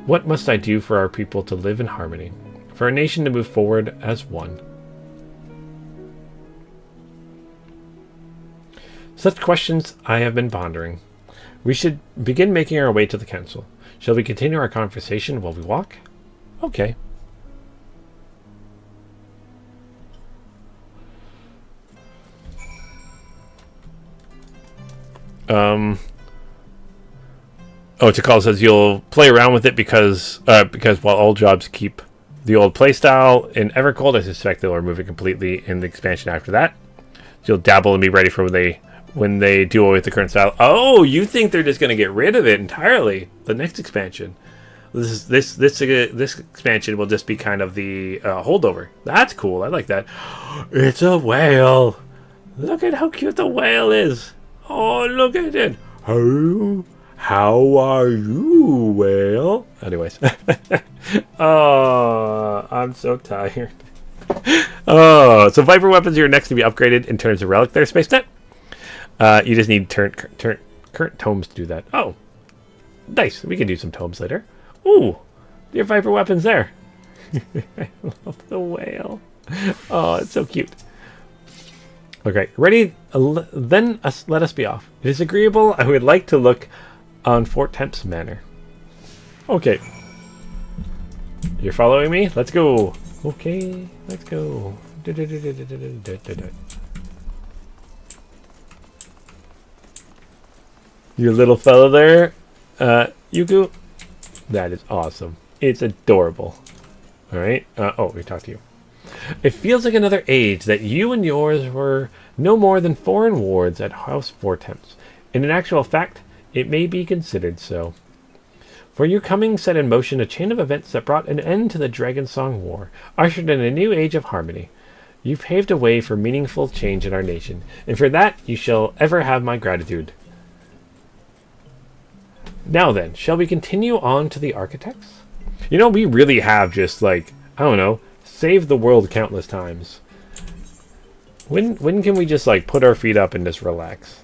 What must I do for our people to live in harmony, for our nation to move forward as one? Such questions I have been pondering. We should begin making our way to the council. Shall we continue our conversation while we walk? Okay. Tikal says you'll play around with it because while all jobs keep the old playstyle in Evercold, I suspect they'll remove it completely in the expansion after that. So you'll dabble and be ready for when they do away with the current style. Oh, you think they're just going to get rid of it entirely? The next expansion. This expansion will just be kind of the holdover. That's cool. I like that. It's a whale. Look at how cute the whale is. Oh, look at it. How are you, whale? Anyways. Oh, I'm so tired. Oh, so Viper weapons are next to be upgraded in terms of relic there, Space Net. You just need current tomes to do that. Oh, nice. We can do some tomes later. Ooh, your Viper weapons there. I love the whale. Oh, it's so cute. Okay, ready? Then let us be off. It is agreeable. I would like to look on Fort Temps Manor. Okay. You're following me? Let's go. Okay, let's go. Your little fellow there, Yuku. That is awesome. It's adorable. All right. We talked to you. It feels like another age that you and yours were no more than foreign wards at House Vortemps. In actual fact, it may be considered so. For your coming set in motion a chain of events that brought an end to the Dragonsong War, ushered in a new age of harmony. You paved a way for meaningful change in our nation, and for that you shall ever have my gratitude. Now then, shall we continue on to the architects? You know, we really have just, like, I don't know, saved the world countless times. When can we just, like, put our feet up and just relax?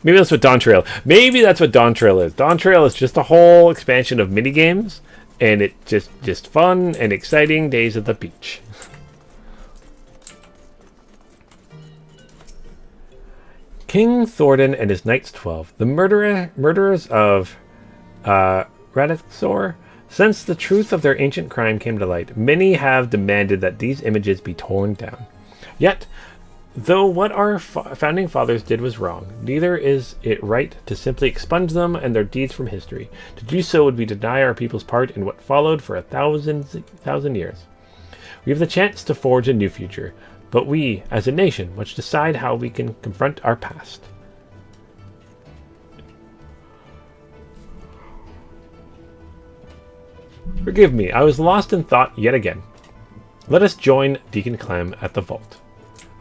Maybe that's what Dawn Trail... Maybe that's what Dawn Trail is. Dawn Trail is just a whole expansion of minigames, and it's just fun and exciting days at the beach. King Thordan and his Knights 12, the murderers of Radixor, since the truth of their ancient crime came to light, many have demanded that these images be torn down. Yet, though what our founding fathers did was wrong, neither is it right to simply expunge them and their deeds from history. To do so would be to deny our people's part in what followed for 1,000 years. We have the chance to forge a new future, but we, as a nation, must decide how we can confront our past. Forgive me, I was lost in thought yet again. Let us join Deacon Clem at the vault.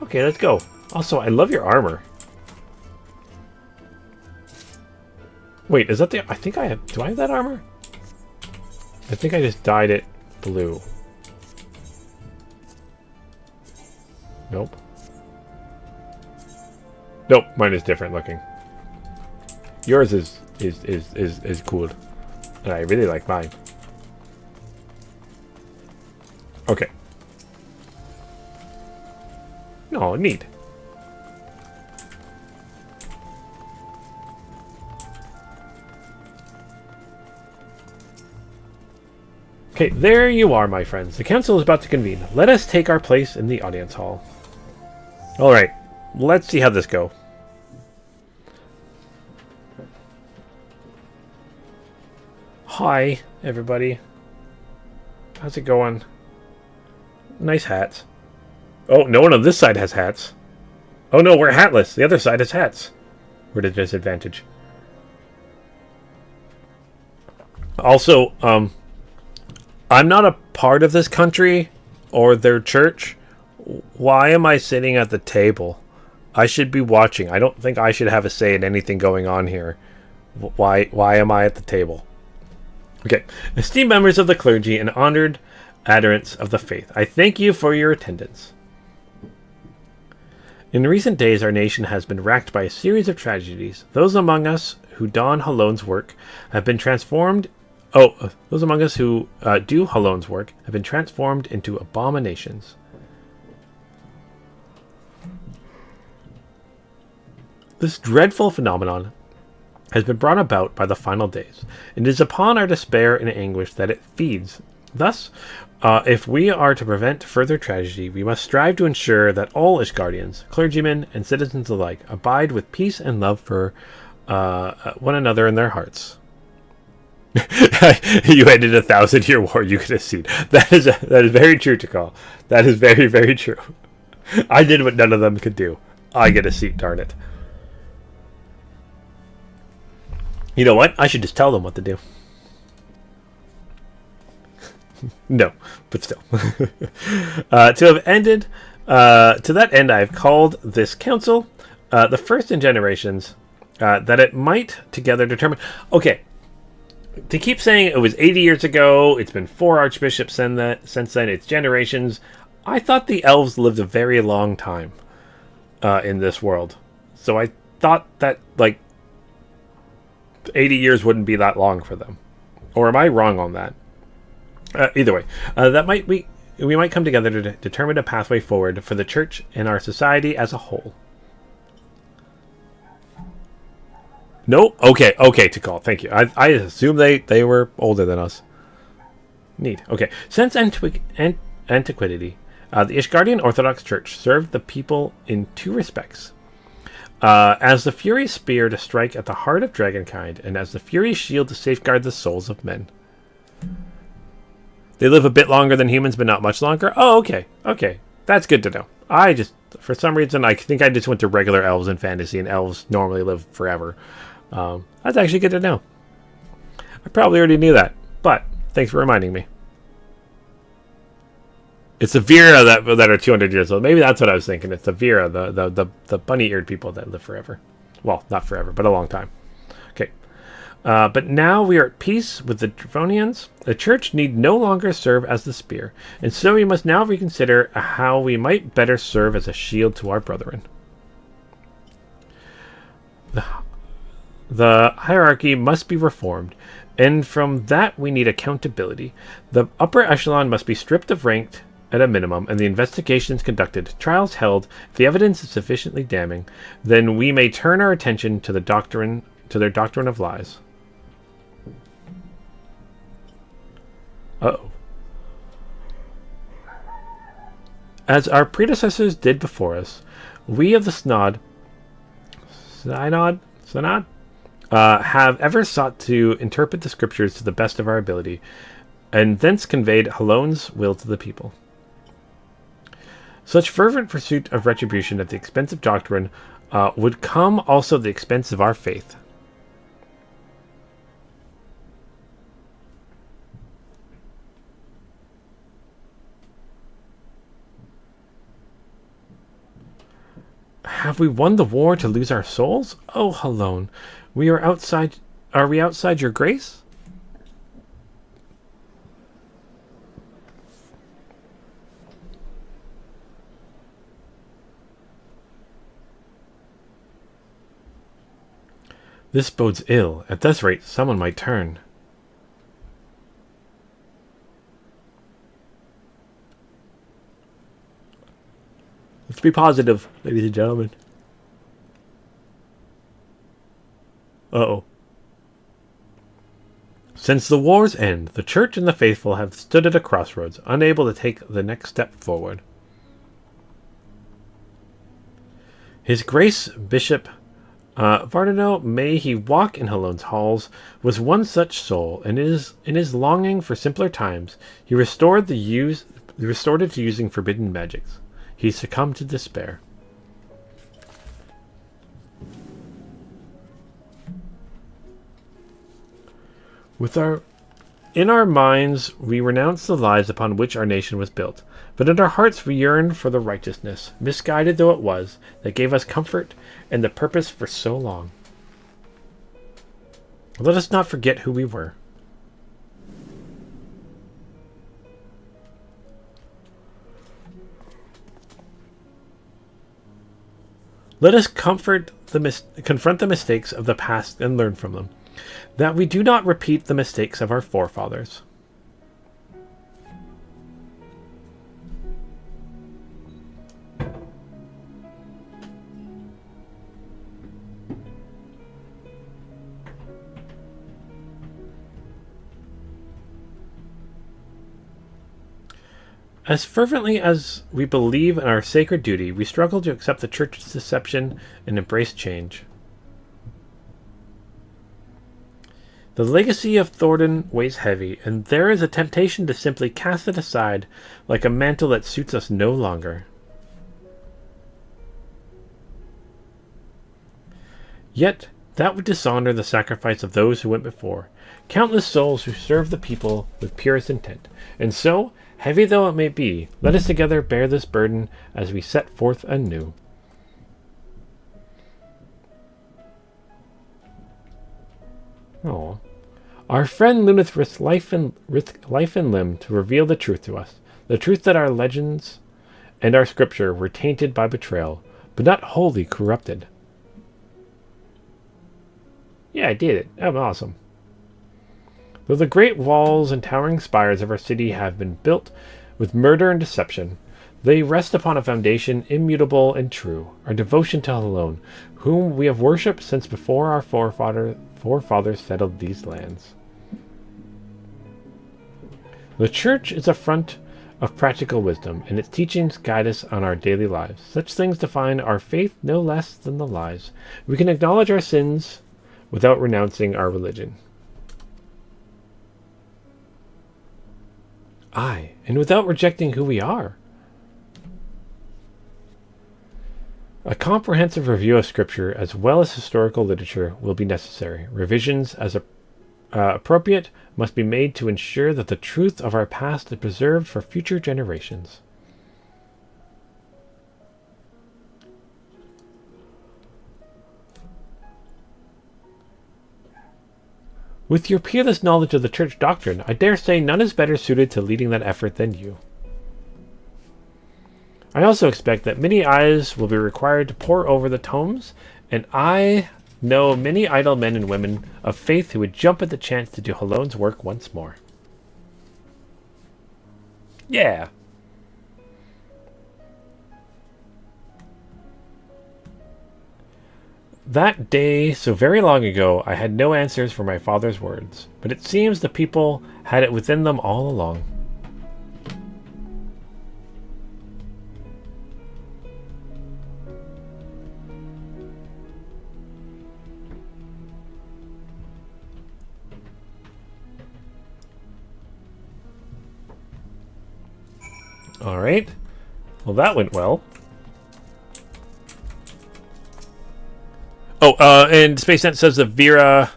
Okay, let's go. Also, I love your armor. Wait, is that the... I think I have... Do I have that armor? I think I just dyed it blue. Nope. Nope, mine is different looking. Yours is cool. And I really like mine. Okay. No, neat. Okay, there you are, my friends. The council is about to convene. Let us take our place in the audience hall. Alright, let's see how this goes. Hi, everybody. How's it going? Nice hats. Oh, no one on this side has hats. Oh no, we're hatless. The other side has hats. We're at a disadvantage. Also, I'm not a part of this country or their church. Why am I sitting at the table? I should be watching. I don't think I should have a say in anything going on here. Why am I at the table? Okay. Esteemed members of the clergy and honored adherents of the faith, I thank you for your attendance. In recent days, our nation has been racked by a series of tragedies. Those among us who don Hydaelyn's work have been transformed. Those among us who do Hydaelyn's work have been transformed into abominations. This dreadful phenomenon has been brought about by the final days. It is upon our despair and anguish that it feeds. Thus, if we are to prevent further tragedy, we must strive to ensure that all Ishgardians, clergymen, and citizens alike abide with peace and love for one another in their hearts. You ended a 1,000-year war. You could have seen that is very true, Tikal. That is very, very true. I did what none of them could do. I get a seat, darn it. You know what? I should just tell them what to do. No, but still. To have ended, to that end, I have called this council the first in generations, that it might together determine. Okay, they keep saying it was 80 years ago. It's been 4 archbishops since then. It's generations. I thought the elves lived a very long time in this world, so I thought that 80 years wouldn't be that long for them. Or am I wrong on that? Either way, we might come together to determine a pathway forward for the church and our society as a whole. No? Okay, Tikal, thank you. I assume they were older than us. Neat. Okay. Since antiquity, the Ishgardian Orthodox Church served the people in 2 respects. As the Fury Spear to strike at the heart of dragonkind, and as the Fury Shield to safeguard the souls of men. They live a bit longer than humans, but not much longer? Oh, okay. Okay. That's good to know. For some reason, I think I just went to regular elves in fantasy, and elves normally live forever. That's actually good to know. I probably already knew that, but thanks for reminding me. It's the Vera that are 200 years old. Maybe that's what I was thinking. It's the Vera, the bunny-eared people that live forever. Well, not forever, but a long time. Okay. But now we are at peace with the Draconians. The church need no longer serve as the spear, and so we must now reconsider how we might better serve as a shield to our brethren. The hierarchy must be reformed, and from that we need accountability. The upper echelon must be stripped of rank at a minimum, and the investigations conducted, trials held. If the evidence is sufficiently damning, then we may turn our attention to their doctrine of lies. Uh-oh. As our predecessors did before us, we of the Synod have ever sought to interpret the scriptures to the best of our ability, and thence conveyed Hydaelyn's will to the people. Such fervent pursuit of retribution at the expense of doctrine would come also at the expense of our faith. Have we won the war to lose our souls? Oh, Hydaelyn, are we outside your grace? This bodes ill. At this rate, someone might turn. Let's be positive, ladies and gentlemen. Uh-oh. Since the war's end, the Church and the faithful have stood at a crossroads, unable to take the next step forward. His Grace Bishop Vardano, may he walk in Hydaelyn's halls, was one such soul, and in his longing for simpler times, he restored it to using forbidden magics. He succumbed to despair. With our In our minds, we renounce the lies upon which our nation was built, but in our hearts we yearn for the righteousness, misguided though it was, that gave us comfort and the purpose for so long. Let us not forget who we were. Let us confront the mistakes of the past and learn from them, that we do not repeat the mistakes of our forefathers. As fervently as we believe in our sacred duty, we struggle to accept the Church's deception and embrace change. The legacy of Thornton weighs heavy, and there is a temptation to simply cast it aside like a mantle that suits us no longer. Yet, that would dishonor the sacrifice of those who went before, countless souls who served the people with purest intent. And so, heavy though it may be, let us together bear this burden as we set forth anew. Oh, our friend Luneth risked life and limb to reveal the truth to us, the truth that our legends and our scripture were tainted by betrayal, but not wholly corrupted. Yeah, I did it. I'm awesome. Though the great walls and towering spires of our city have been built with murder and deception, they rest upon a foundation immutable and true, our devotion to alone, whom we have worshipped since before our forefathers settled these lands. The Church is a font of practical wisdom, and its teachings guide us on our daily lives. Such things define our faith no less than the lies. We can acknowledge our sins without renouncing our religion. Aye, and without rejecting who we are. A comprehensive review of Scripture as well as historical literature will be necessary. Revisions as appropriate must be made to ensure that the truth of our past is preserved for future generations. With your peerless knowledge of the Church doctrine, I dare say none is better suited to leading that effort than you. I also expect that many eyes will be required to pore over the tomes, and I know many idle men and women of faith who would jump at the chance to do Hydaelyn's work once more. Yeah. That day, so very long ago, I had no answers for my father's words, but it seems the people had it within them all along. All right. Well, that went well. Oh, and SpaceNet says the Vera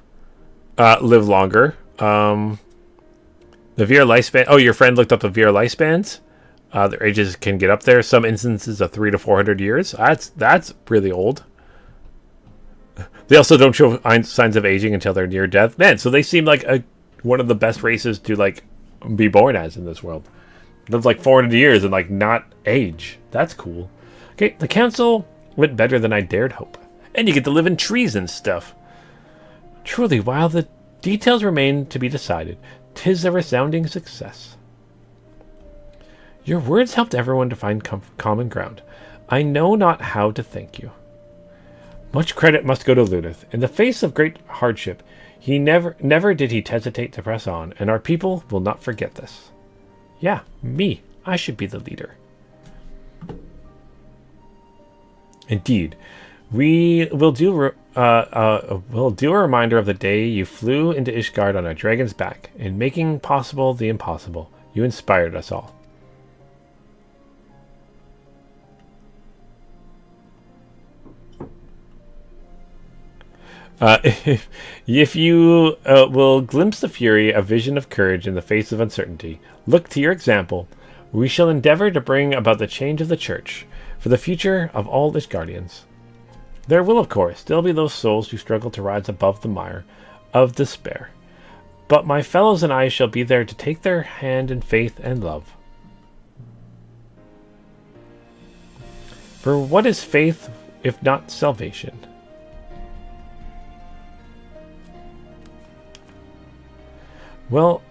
live longer. The Vera lifespan. Oh, your friend looked up the Vera lifespans. Their ages can get up there. Some instances of 300 to 400 years. That's really old. They also don't show signs of aging until they're near death. Man, so they seem like one of the best races to like be born as in this world. Live like 400 years and like not age. That's cool. Okay, the council went better than I dared hope. And you get to live in trees and stuff. Truly, while the details remain to be decided, 'tis a resounding success. Your words helped everyone to find common ground. I know not how to thank you. Much credit must go to Luneth. In the face of great hardship, he never did he hesitate to press on, and our people will not forget this. Yeah, me. I should be the leader. Indeed. We will do a reminder of the day you flew into Ishgard on a dragon's back, in making possible the impossible. You inspired us all. If you will glimpse the fury, a vision of courage in the face of uncertainty, look to your example. We shall endeavor to bring about the change of the church for the future of all its guardians. There will, of course, still be those souls who struggle to rise above the mire of despair. But my fellows and I shall be there to take their hand in faith and love. For what is faith if not salvation? Well,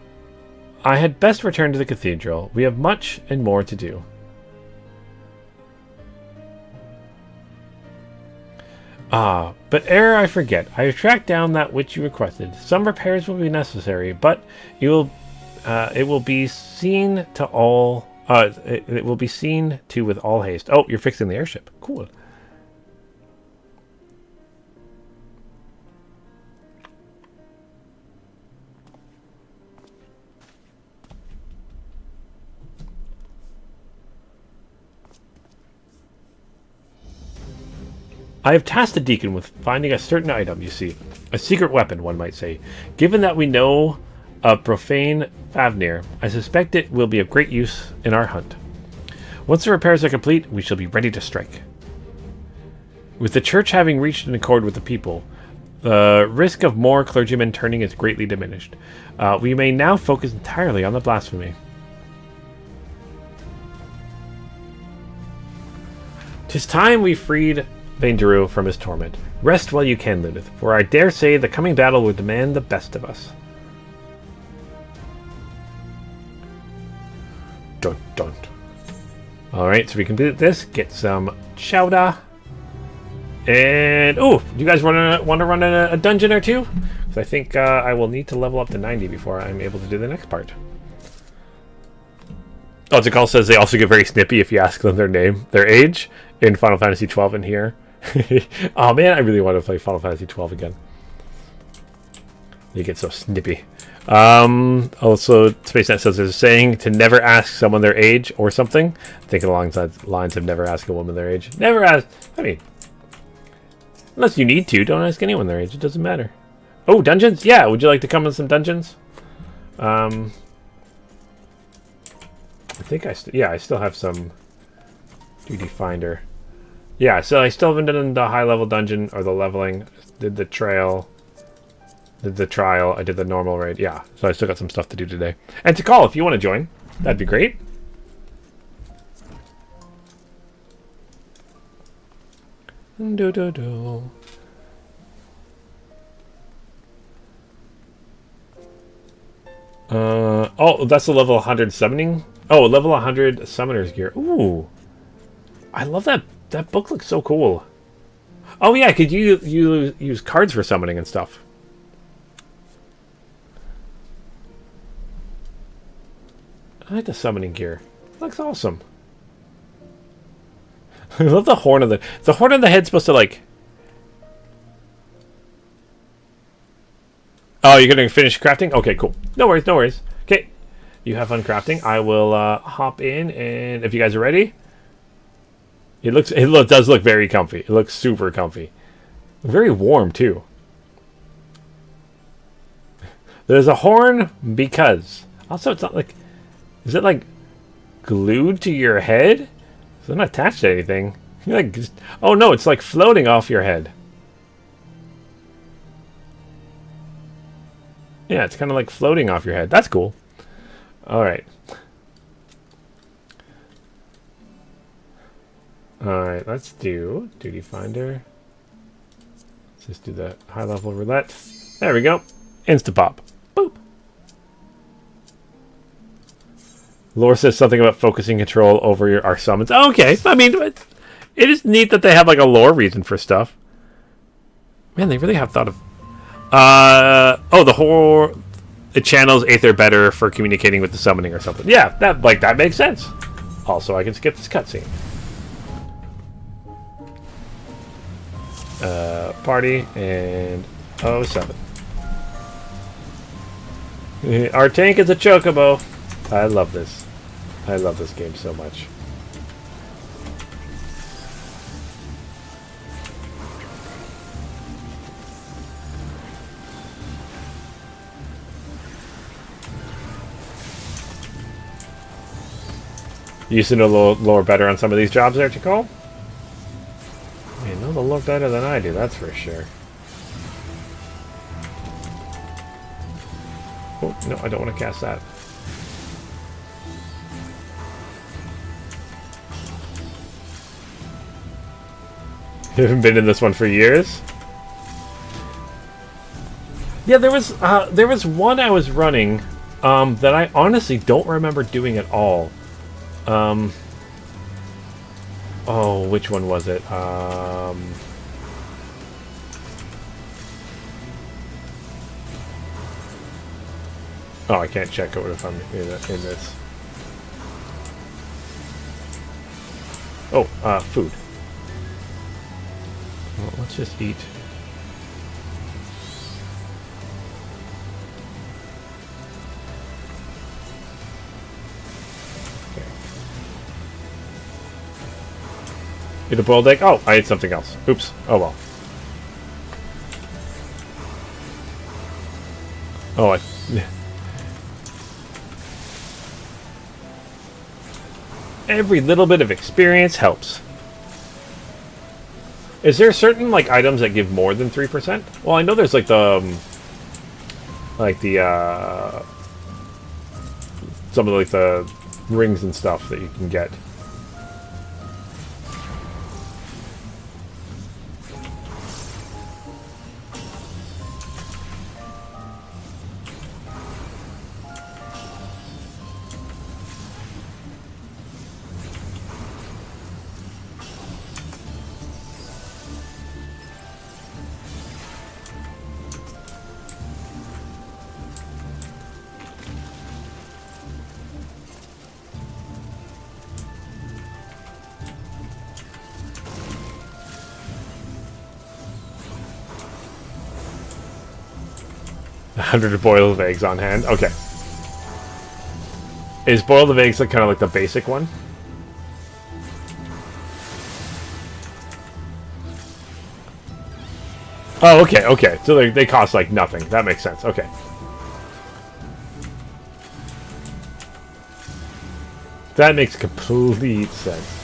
I had best return to the cathedral. We have much and more to do. Ah, but ere I forget, I have tracked down that which you requested. Some repairs will be necessary, but it will be seen to all. It will be seen to with all haste. Oh, you're fixing the airship. Cool. I have tasked the deacon with finding a certain item, you see. A secret weapon, one might say. Given that we know of profane Favnir, I suspect it will be of great use in our hunt. Once the repairs are complete, we shall be ready to strike. With the church having reached an accord with the people, the risk of more clergymen turning is greatly diminished. We may now focus entirely on the blasphemy. 'Tis time we freed Vainderu from his torment. Rest while you can, Luneth, for I dare say the coming battle will demand the best of us. Dun dun. Alright, so we completed this. Get some chowder. And, oh, do you guys want to run a dungeon or two? Because I think I will need to level up to 90 before I'm able to do the next part. Oh, Tikal says they also get very snippy if you ask them their name, their age, in Final Fantasy XII in here. Oh man, I really want to play Final Fantasy XII again. They get so snippy. Also, SpaceNet says there's a saying to never ask someone their age or something. Thinking along the lines of never ask a woman their age. Never ask. I mean, unless you need to, don't ask anyone their age. It doesn't matter. Oh, dungeons? Yeah, would you like to come in some dungeons? I think I still have some duty finder. Yeah, so I still haven't done the high level dungeon or the leveling. Did the trial. I did the normal raid. Yeah, so I still got some stuff to do today. And to call if you want to join, that'd be great. Oh, that's the level 100 summoning. Oh, level 100 summoner's gear. Ooh, I love that. That book looks so cool. Oh yeah, could you use cards for summoning and stuff? I like the summoning gear. It looks awesome. I love the horn of the horn on the head's supposed to like. Oh, you're gonna finish crafting? Okay, cool. No worries, no worries. Okay, you have fun crafting. I will hop in, and if you guys are ready. It does look very comfy. It looks super comfy. Very warm, too. There's a horn because... Also, it's not like... Is it, like, glued to your head? It's not attached to anything. You're like... Oh, no, it's, like, floating off your head. Yeah, it's kind of, like, floating off your head. That's cool. Alright. Alright, let's do Duty Finder. Let's just do the high level roulette. There we go. Insta-pop. Boop. Lore says something about focusing control over our summons. Oh, okay, I mean, it is neat that they have like a lore reason for stuff. Man, they really have thought of... oh, the whole... It channels Aether better for communicating with the summoning or something. Yeah, that makes sense. Also, I can skip this cutscene. Party and 07. Our tank is a chocobo. I love this. I love this game so much. You used to know the lore better on some of these jobs there, Ticole? You know the lore better than I do, that's for sure. Oh, no, I don't want to cast that. You haven't been in this one for years? Yeah, there was one I was running that I honestly don't remember doing at all. Oh, which one was it? Oh, I can't check it if I'm in this. Oh, food. Well, let's just eat. Okay. Eat a boiled egg? Oh, I ate something else. Oops. Oh well. Oh, I... Every little bit of experience helps. Is there certain, like, items that give more than 3%? Well, I know there's, like, the... some of, like, the rings and stuff that you can get. A 100 boiled eggs on hand. Okay. Is boiled of eggs like kind of like the basic one? Oh, okay, okay. So they cost like nothing. That makes sense. Okay. That makes complete sense.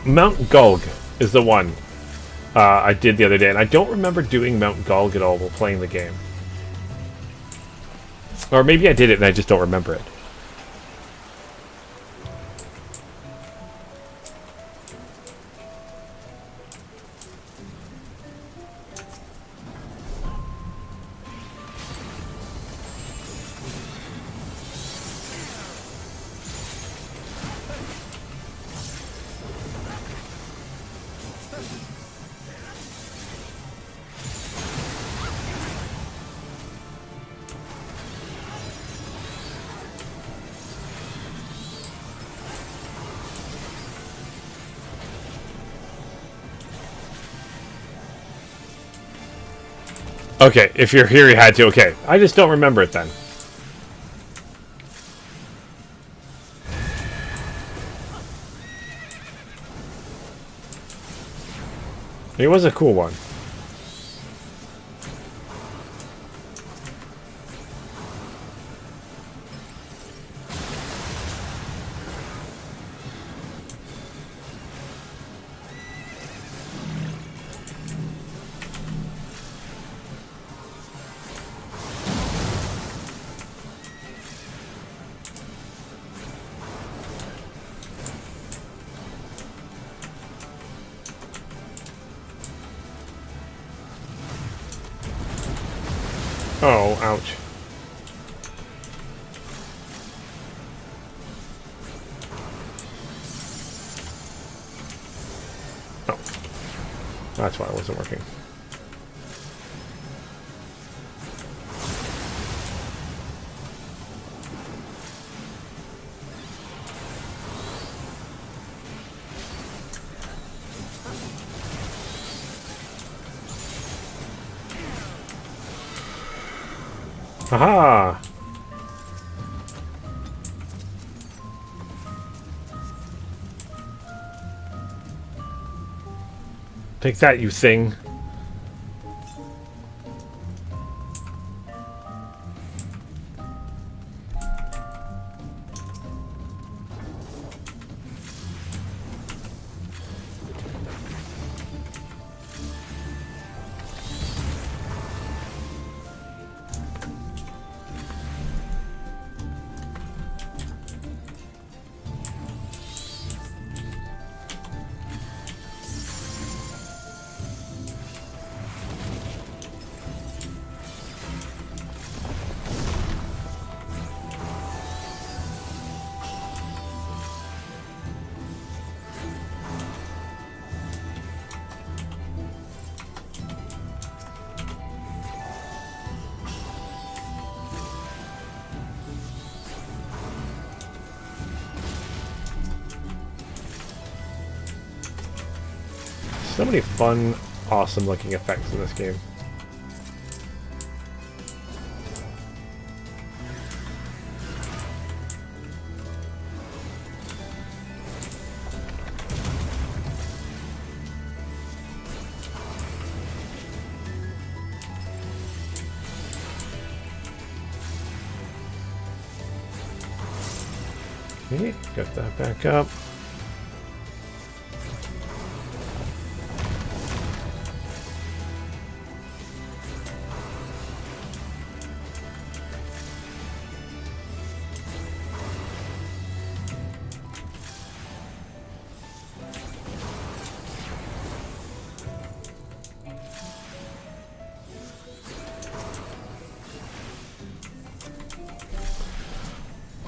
Mount Gulg is the one I did the other day, and I don't remember doing Mount Gulg at all while playing the game. Or maybe I did it and I just don't remember it. Okay, if you're here, you had to. Okay, I just don't remember it then. It was a cool one. Oh, ouch. Oh. That's why it wasn't working. Aha! Take that, you thing. So many fun, awesome looking effects in this game. Okay, got that back up.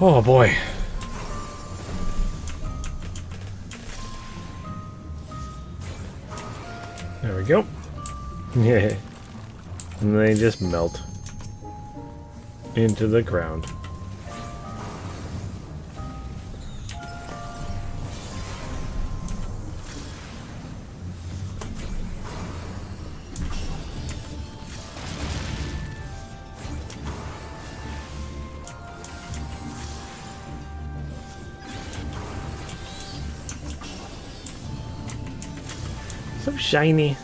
Oh boy. There we go. Yeah. And they just melt into the ground. So shiny.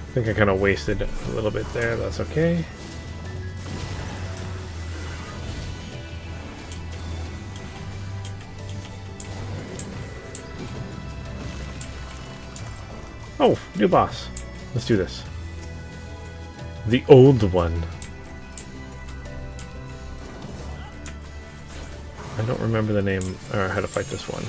I think I kind of wasted a little bit there. That's okay. Oh, new boss. Let's do this. The old one. I don't remember the name or how to fight this one.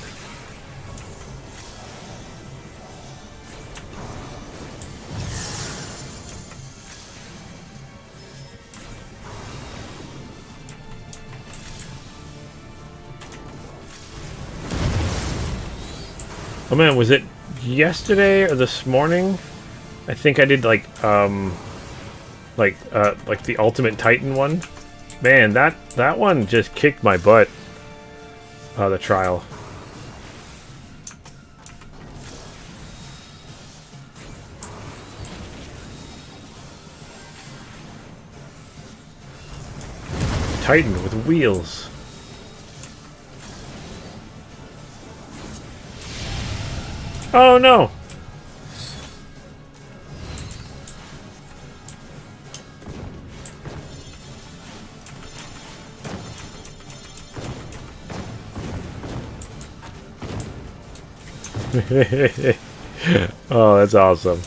Oh man, was it yesterday or this morning? I think I did like the Ultimate Titan one. Man, that one just kicked my butt. The trial. Titan with wheels. Oh no! Oh, that's awesome.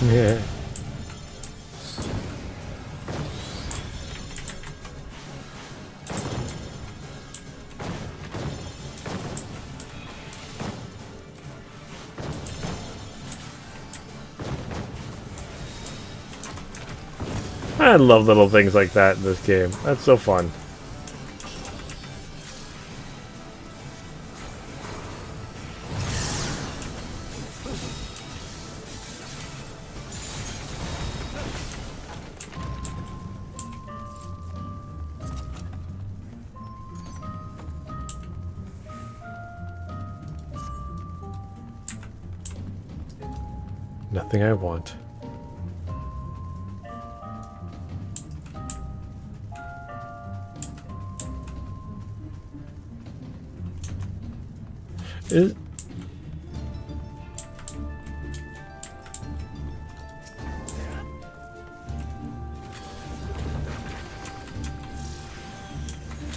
Yeah. I love little things like that in this game. That's so fun. Nothing I want. Is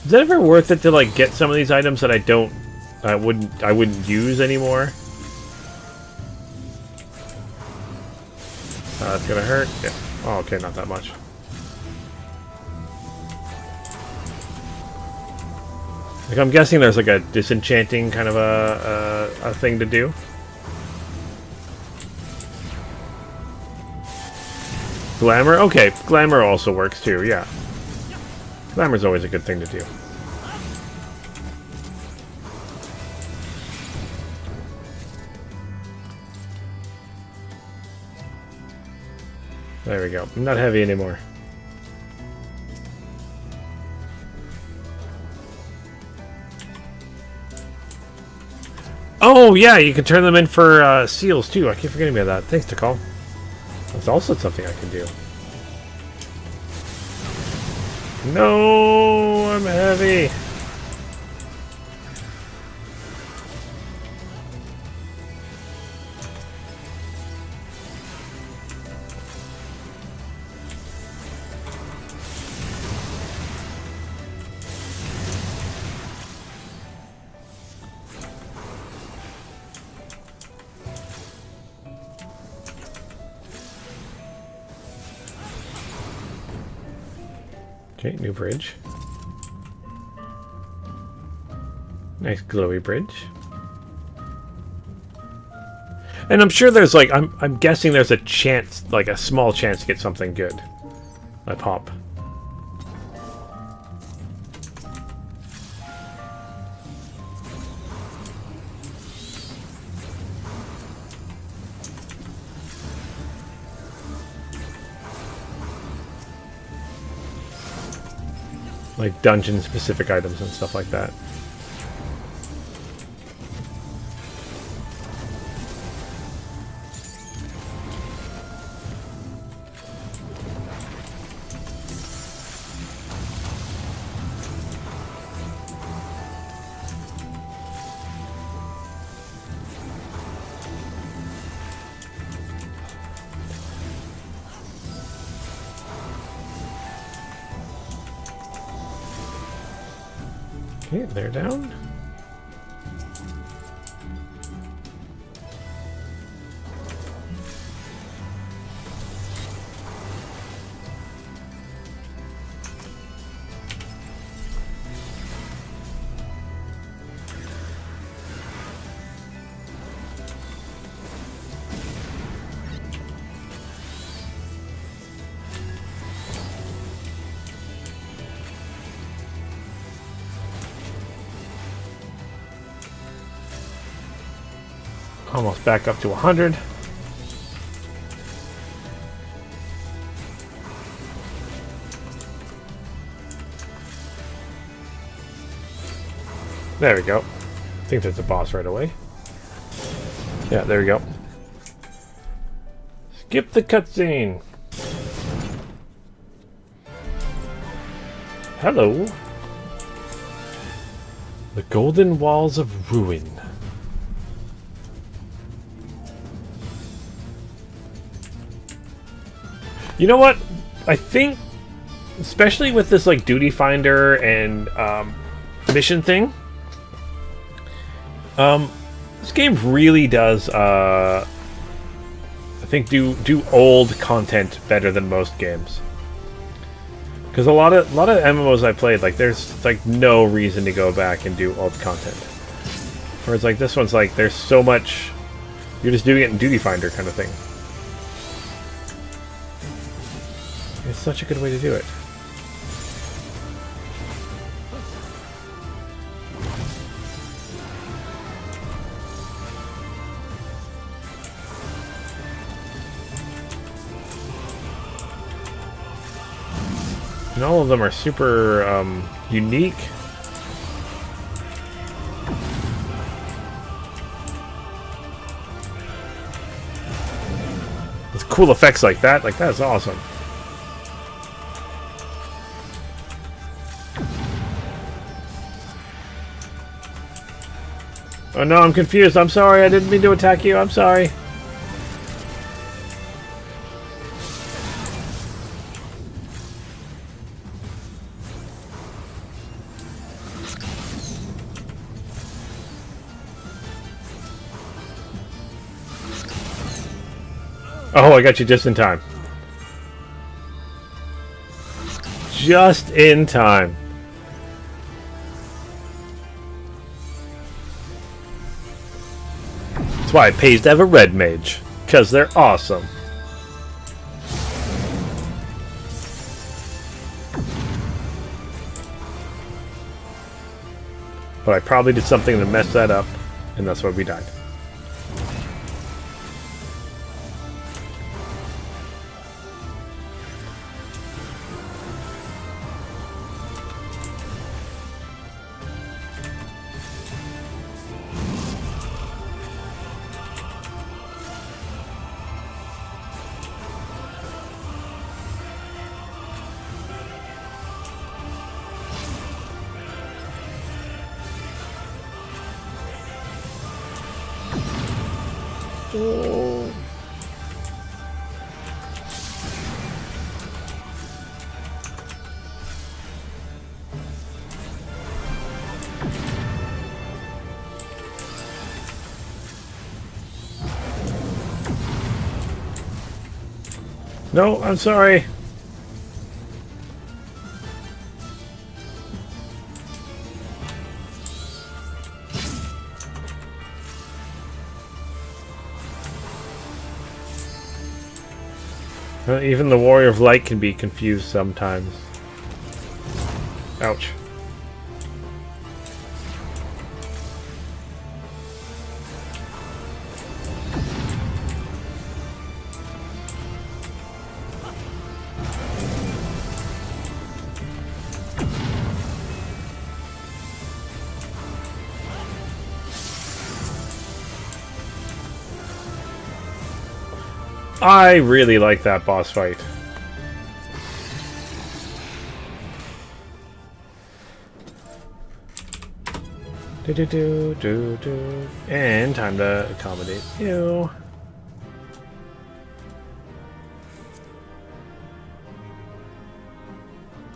it ever worth it to like get some of these items that I wouldn't use anymore? That's gonna hurt. Yeah. Oh, okay, not that much. Like, I'm guessing there's like a disenchanting kind of a thing to do. Glamour? Okay, glamour also works too, yeah. Glamour's always a good thing to do. There we go. I'm not heavy anymore. Oh, yeah, you can turn them in for seals, too. I keep forgetting about that. Thanks, Nicole. That's also something I can do. No, I'm heavy. Okay, new bridge. Nice glowy bridge. And I'm sure there's like, I'm guessing there's a chance, like a small chance to get something good. I pop. Like dungeon-specific items and stuff like that. Okay, they're down. Almost back up to 100. There we go. I think there's a boss right away. Yeah, there we go. Skip the cutscene. Hello. The Golden Walls of Ruin. You know what? I think, especially with this like duty finder and mission thing, this game really does. I think do old content better than most games. Because a lot of MMOs I played, like there's like no reason to go back and do old content. Whereas like this one's like there's so much, you're just doing it in Duty Finder kind of thing. It's such a good way to do it. And all of them are super unique. With cool effects like that's awesome. Oh no, I'm confused. I'm sorry. I didn't mean to attack you. I'm sorry. Oh, I got you just in time. Just in time. That's why it pays to have a red mage. Because they're awesome. But I probably did something to mess that up, and that's why we died. Oh. No, I'm sorry. Even the Warrior of Light can be confused sometimes. Ouch. I really like that boss fight. And time to accommodate you.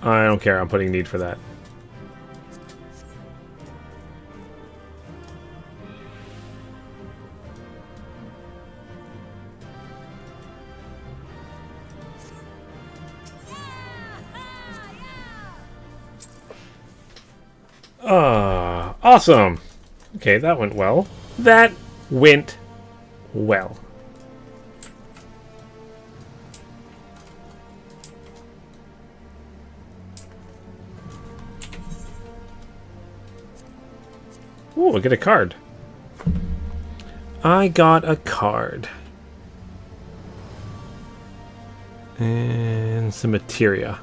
I don't care, I'm putting need for that. Awesome! Okay, that went well. That went well. Ooh, I get a card. I got a card. And some materia.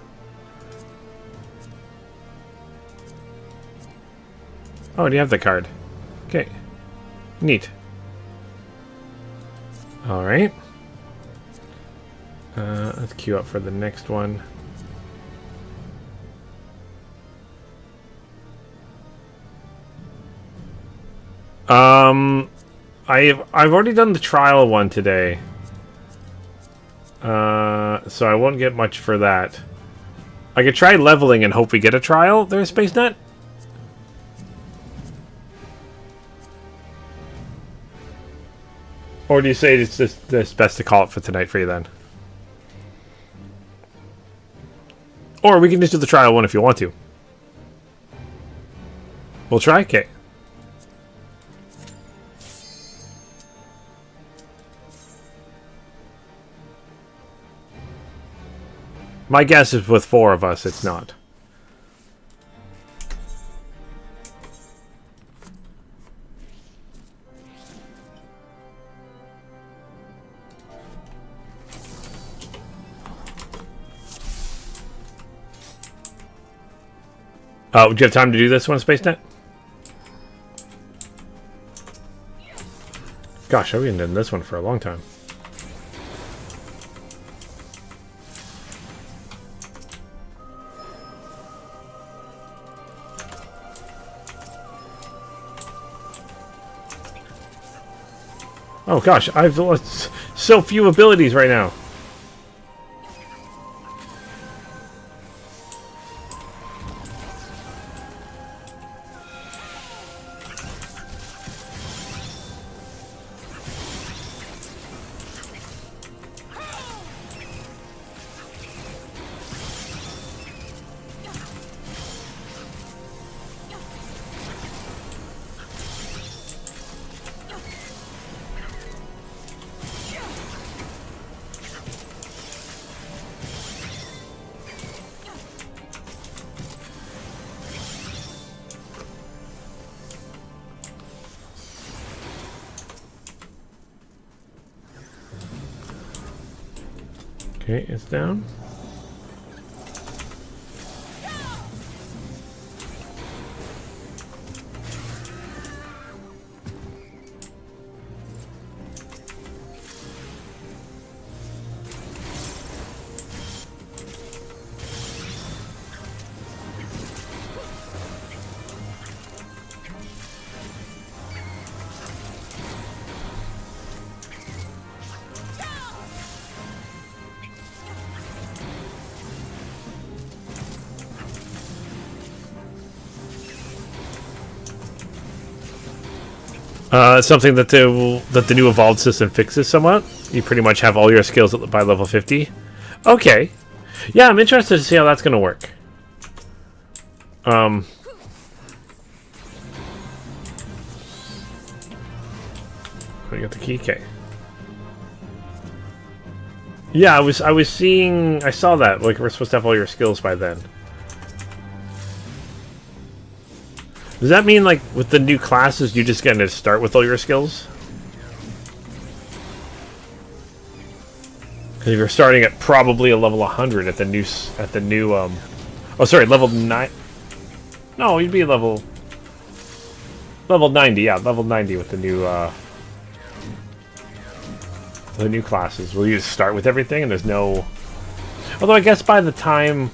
Oh, do you have the card? Okay. Neat. Alright. Let's queue up for the next one. I've already done the trial one today. So I won't get much for that. I could try leveling and hope we get a trial there, Space Nut. Or do you say it's just it's best to call it for tonight for you then? Or we can just do the trial one if you want to. We'll try? Okay. My guess is with 4 of us, it's not. Would you have time to do this one, SpaceNet? Gosh, I've been doing this one for a long time. Oh gosh, I've lost so few abilities right now. Okay, it's down. Something that the new evolved system fixes somewhat. You pretty much have all your skills by level 50. Okay. Yeah, I'm interested to see how that's going to work. I got the key. Okay. Yeah, I was seeing. I saw that. Like we're supposed to have all your skills by then. Does that mean, like, with the new classes, you're just going to start with all your skills? Because if you're starting at probably a level 100 at the new, oh, sorry, level 9. No, you'd be level 90, yeah, level 90 with the new classes. Will you just start with everything and there's no... Although I guess by the time...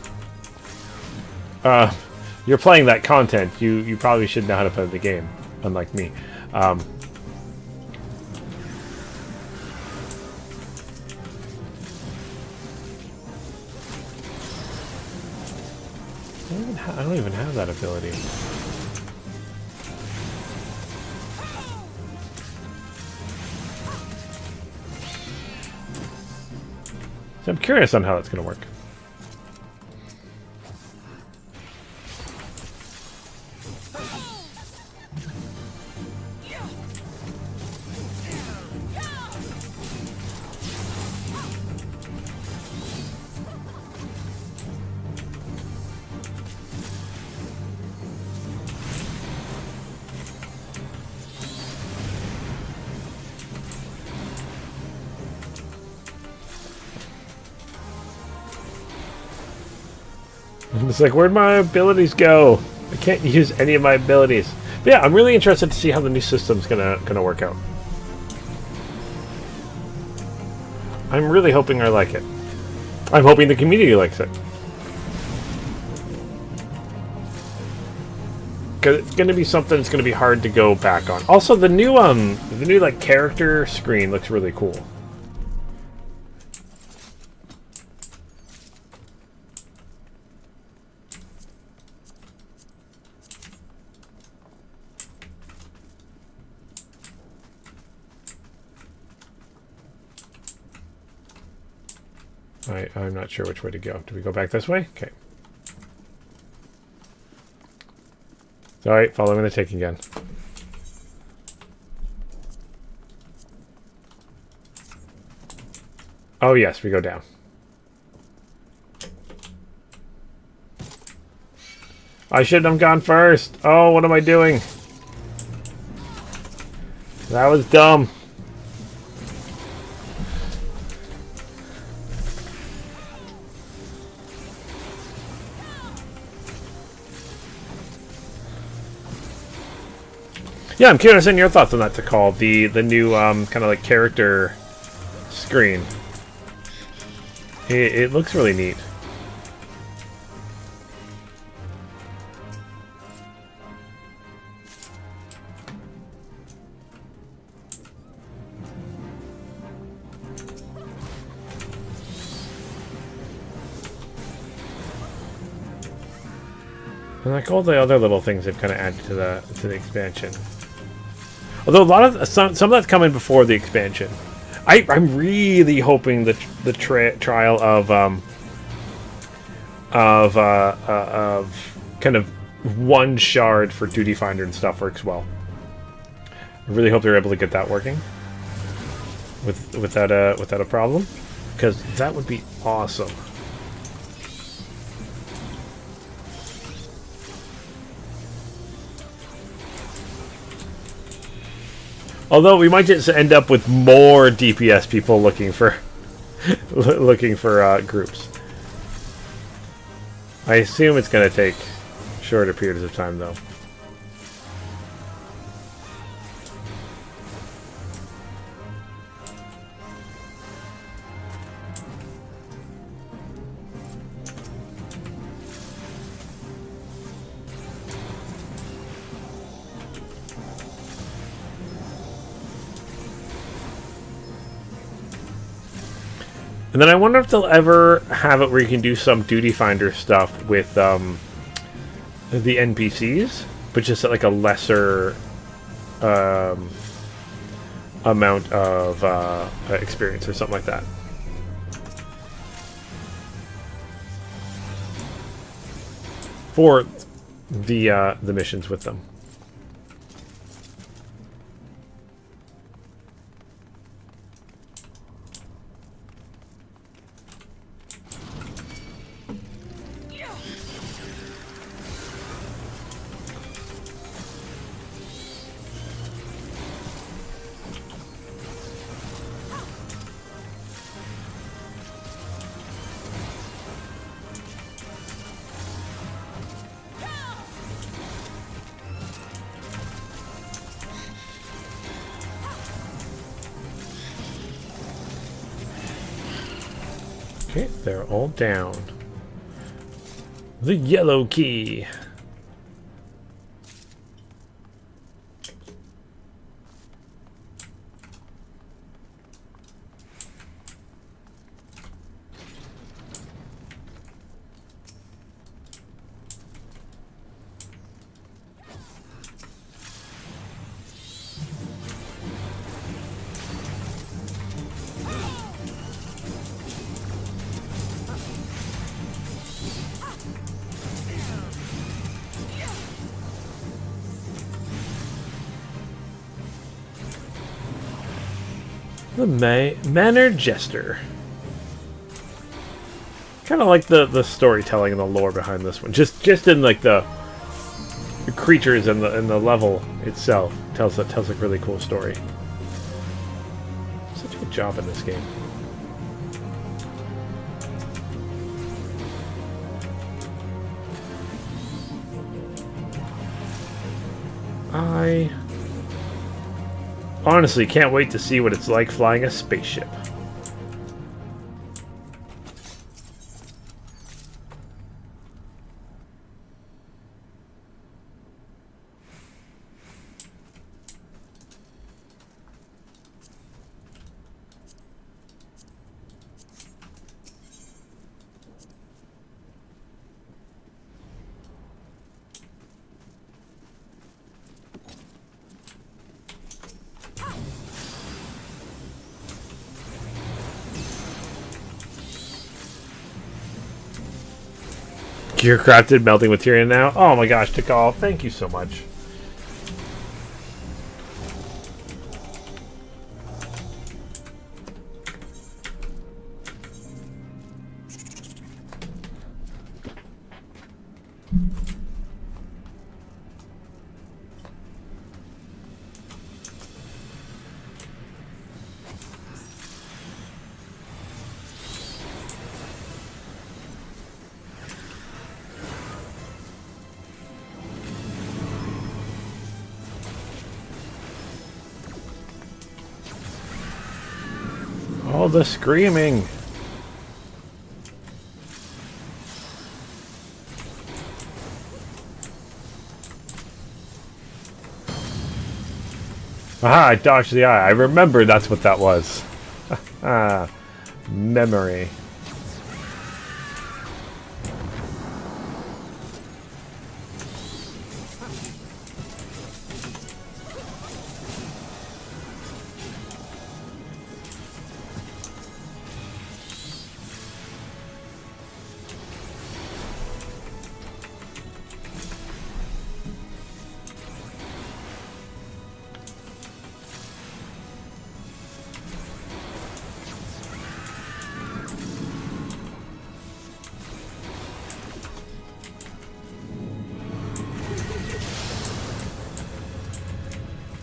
you're playing that content, you probably should know how to play the game, unlike me. I don't even have that ability. So I'm curious on how that's going to work. It's like, where'd my abilities go? I can't use any of my abilities. But yeah, I'm really interested to see how the new system's gonna work out. I'm really hoping I like it. I'm hoping the community likes it. Because it's gonna be something that's gonna be hard to go back on. Also, the new like character screen looks really cool. I'm not sure which way to go. Do we go back this way? Okay. Sorry, following the tick again. Oh yes, we go down. I shouldn't have gone first. Oh, what am I doing? That was dumb. Yeah, I'm curious in your thoughts on that, to call the new kind of like character screen. It looks really neat. And like all the other little things they've kind of added to the expansion. Although a lot of some of that's coming before the expansion. I'm really hoping that the trial of kind of one shard for Duty Finder and stuff works well. I really hope they're able to get that working without a problem, because that would be awesome. Although we might just end up with more DPS people looking for groups. I assume it's going to take shorter periods of time, though. And then I wonder if they'll ever have it where you can do some Duty Finder stuff with the NPCs, but just at like a lesser amount of experience or something like that. For the missions with them. Okay, they're all down. The yellow key. The Manor Jester. Kind of like the storytelling and the lore behind this one. Just in like the creatures and the level itself tells a really cool story. Such a good job in this game. I honestly can't wait to see what it's like flying a spaceship. Gear crafted melting material now. Oh my gosh, Tikal, thank you so much. All the screaming. Aha, I dodged the eye. I remember that's what that was. Memory.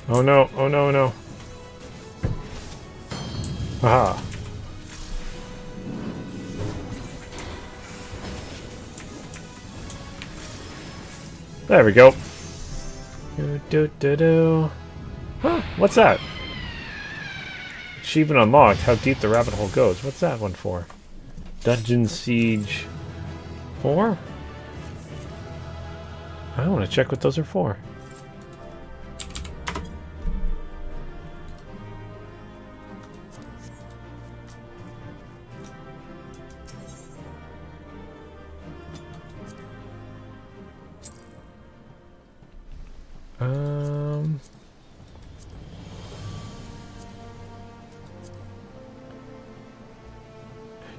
Oh no, oh no, no. Aha. There we go. Huh, what's that? Achievement unlocked. How deep the rabbit hole goes. What's that one for? Dungeon Siege 4? I want to check what those are for.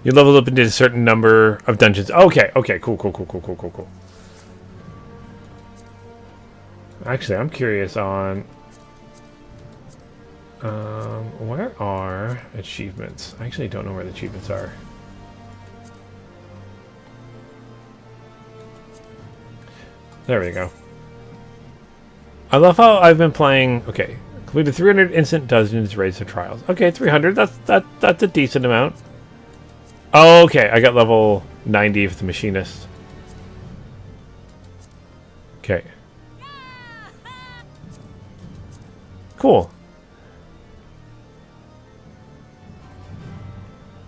You leveled up into a certain number of dungeons. Okay, okay, cool. Actually, I'm curious on where are achievements? I actually don't know where the achievements are. There we go. I love how I've been playing. Okay, completed 300 instant dungeons, raids, and trials. Okay, 300. That's a decent amount. Oh, okay, I got level 90 with the machinist. Okay. Cool.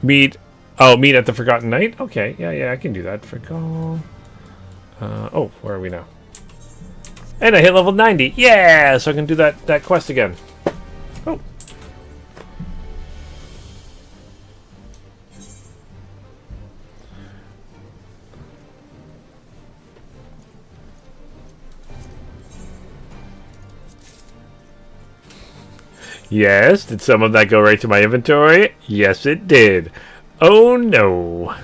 Meet at the Forgotten Night? Okay, yeah, I can do that. Forgotten. Oh, where are we now? And I hit level 90. Yeah, so I can do that quest again. Oh. Yes, did some of that go right to my inventory? Yes, it did. Oh, no.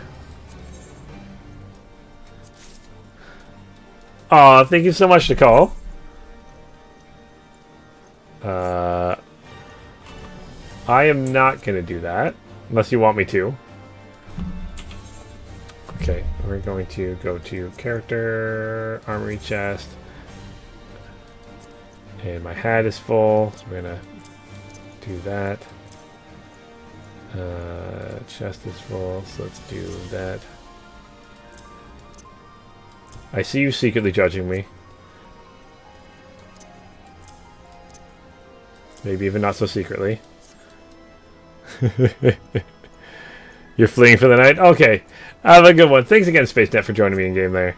Aw, thank you so much, Nicole. I am not going to do that, unless you want me to. Okay, we're going to go to character, armory chest, and my hat is full, so we're going to do that. Chest is full, so let's do that. I see you secretly judging me. Maybe even not so secretly. You're fleeing for the night? Okay. Have a good one. Thanks again, SpaceNet, for joining me in game there.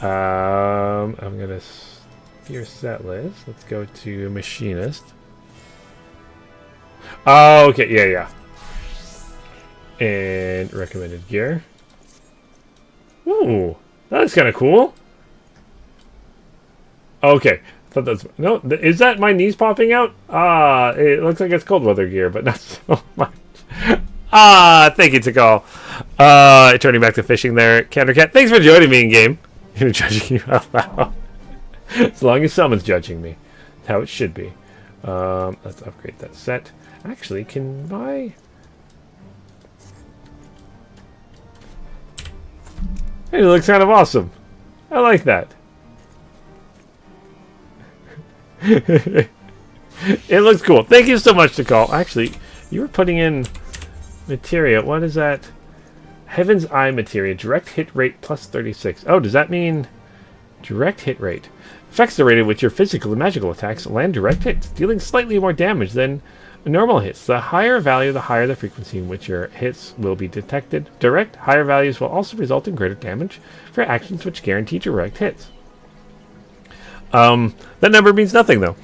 I'm going to steer set list. Let's go to machinist. Oh, okay. Yeah. And recommended gear. Ooh. That's kind of cool. Okay. I thought that's... No, is that my knees popping out? Ah, it looks like it's cold weather gear, but not so much. Ah, thank you, Tikal. Turning back to fishing there. Cantercat, thanks for joining me in game. You're judging you out loud. As long as someone's judging me. That's how it should be. Let's upgrade that set. Actually, can I... Hey, it looks kind of awesome. I like that. It looks cool. Thank you so much, Nicole. Actually, you were putting in materia. What is that? Heaven's Eye materia. Direct hit rate plus 36. Oh, does that mean direct hit rate? Effects are rated with your physical and magical attacks land direct hits, dealing slightly more damage than normal hits. The higher value, the higher the frequency in which your hits will be detected. Direct, higher values will also result in greater damage for actions which guarantee direct hits. That number means nothing, though.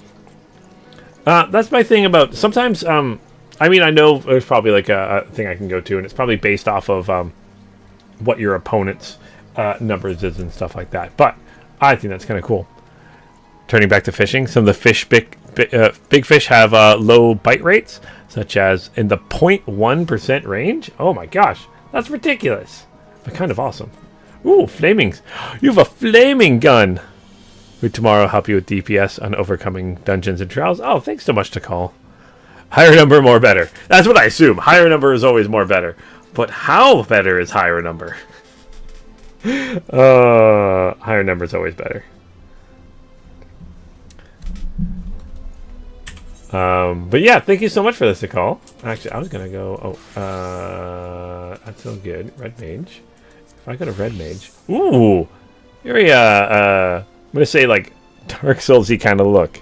That's my thing about... Sometimes, I mean, I know there's probably like a thing I can go to, and it's probably based off of what your opponent's numbers is and stuff like that. But I think that's kind of cool. Turning back to fishing, some of the big fish have low bite rates, such as in the 0.1% range. Oh my gosh, that's ridiculous, but kind of awesome. Ooh, flamings. You have a flaming gun. We tomorrow help you with DPS on overcoming dungeons and trials. Oh, thanks so much to call. Higher number, more better. That's what I assume. Higher number is always more better. But how better is higher number? Higher number is always better. But yeah, thank you so much for this, Nicole. Actually, I was gonna go. That's so good. Red mage. If I go to red mage, ooh, very I'm gonna say like Dark Soulsy kind of look.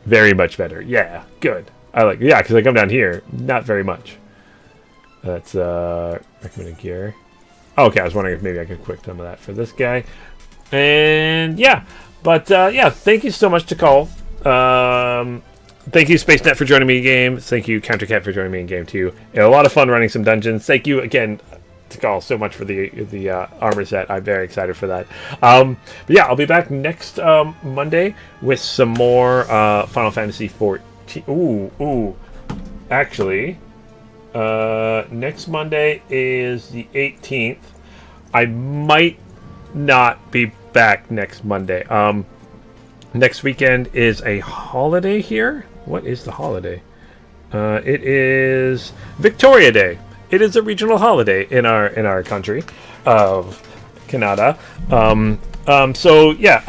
Very much better. Yeah, good. I like. Yeah, because I come down here, not very much. That's recommended gear. Oh, okay, I was wondering if maybe I could quick some of that for this guy. And yeah, but yeah, thank you so much to call. Thank you, SpaceNet, for joining me in game. Thank you, CounterCat, for joining me in game too. A lot of fun running some dungeons. Thank you again, Tikal, so much for the armor set. I'm very excited for that. But yeah, I'll be back next Monday with some more Final Fantasy XIV. Ooh. Actually, next Monday is the 18th. I might not be back next Monday. Next weekend is a holiday here. What is the holiday? It is Victoria Day. It is a regional holiday in our country of Canada. So yeah,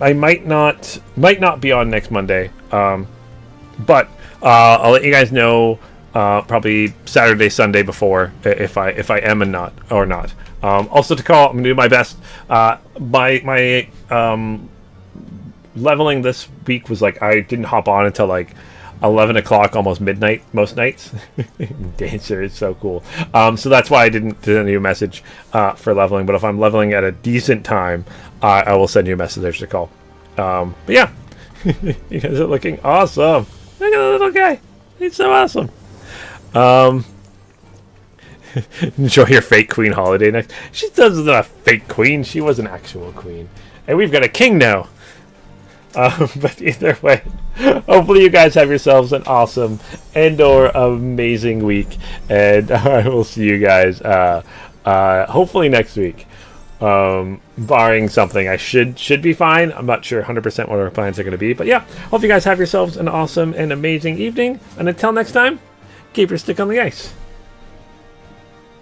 I might not be on next Monday. But I'll let you guys know probably Saturday, Sunday before if I am and not or not. Also to call, I'm gonna do my best. My leveling this week was like I didn't hop on until like 11 o'clock, almost midnight most nights. Dancer is so cool. So that's why I didn't send you a message for leveling. But if I'm leveling at a decent time, I will send you a message there to call. But yeah, you guys are looking awesome. Look at the little guy. He's so awesome. Enjoy your fake queen holiday next. She doesn't a fake queen. She was an actual queen. And we've got a king now. But either way, hopefully you guys have yourselves an awesome and or amazing week. And I will see you guys hopefully next week. Barring something, I should be fine. I'm not sure 100% what our plans are going to be. But yeah, hope you guys have yourselves an awesome and amazing evening. And until next time, keep your stick on the ice.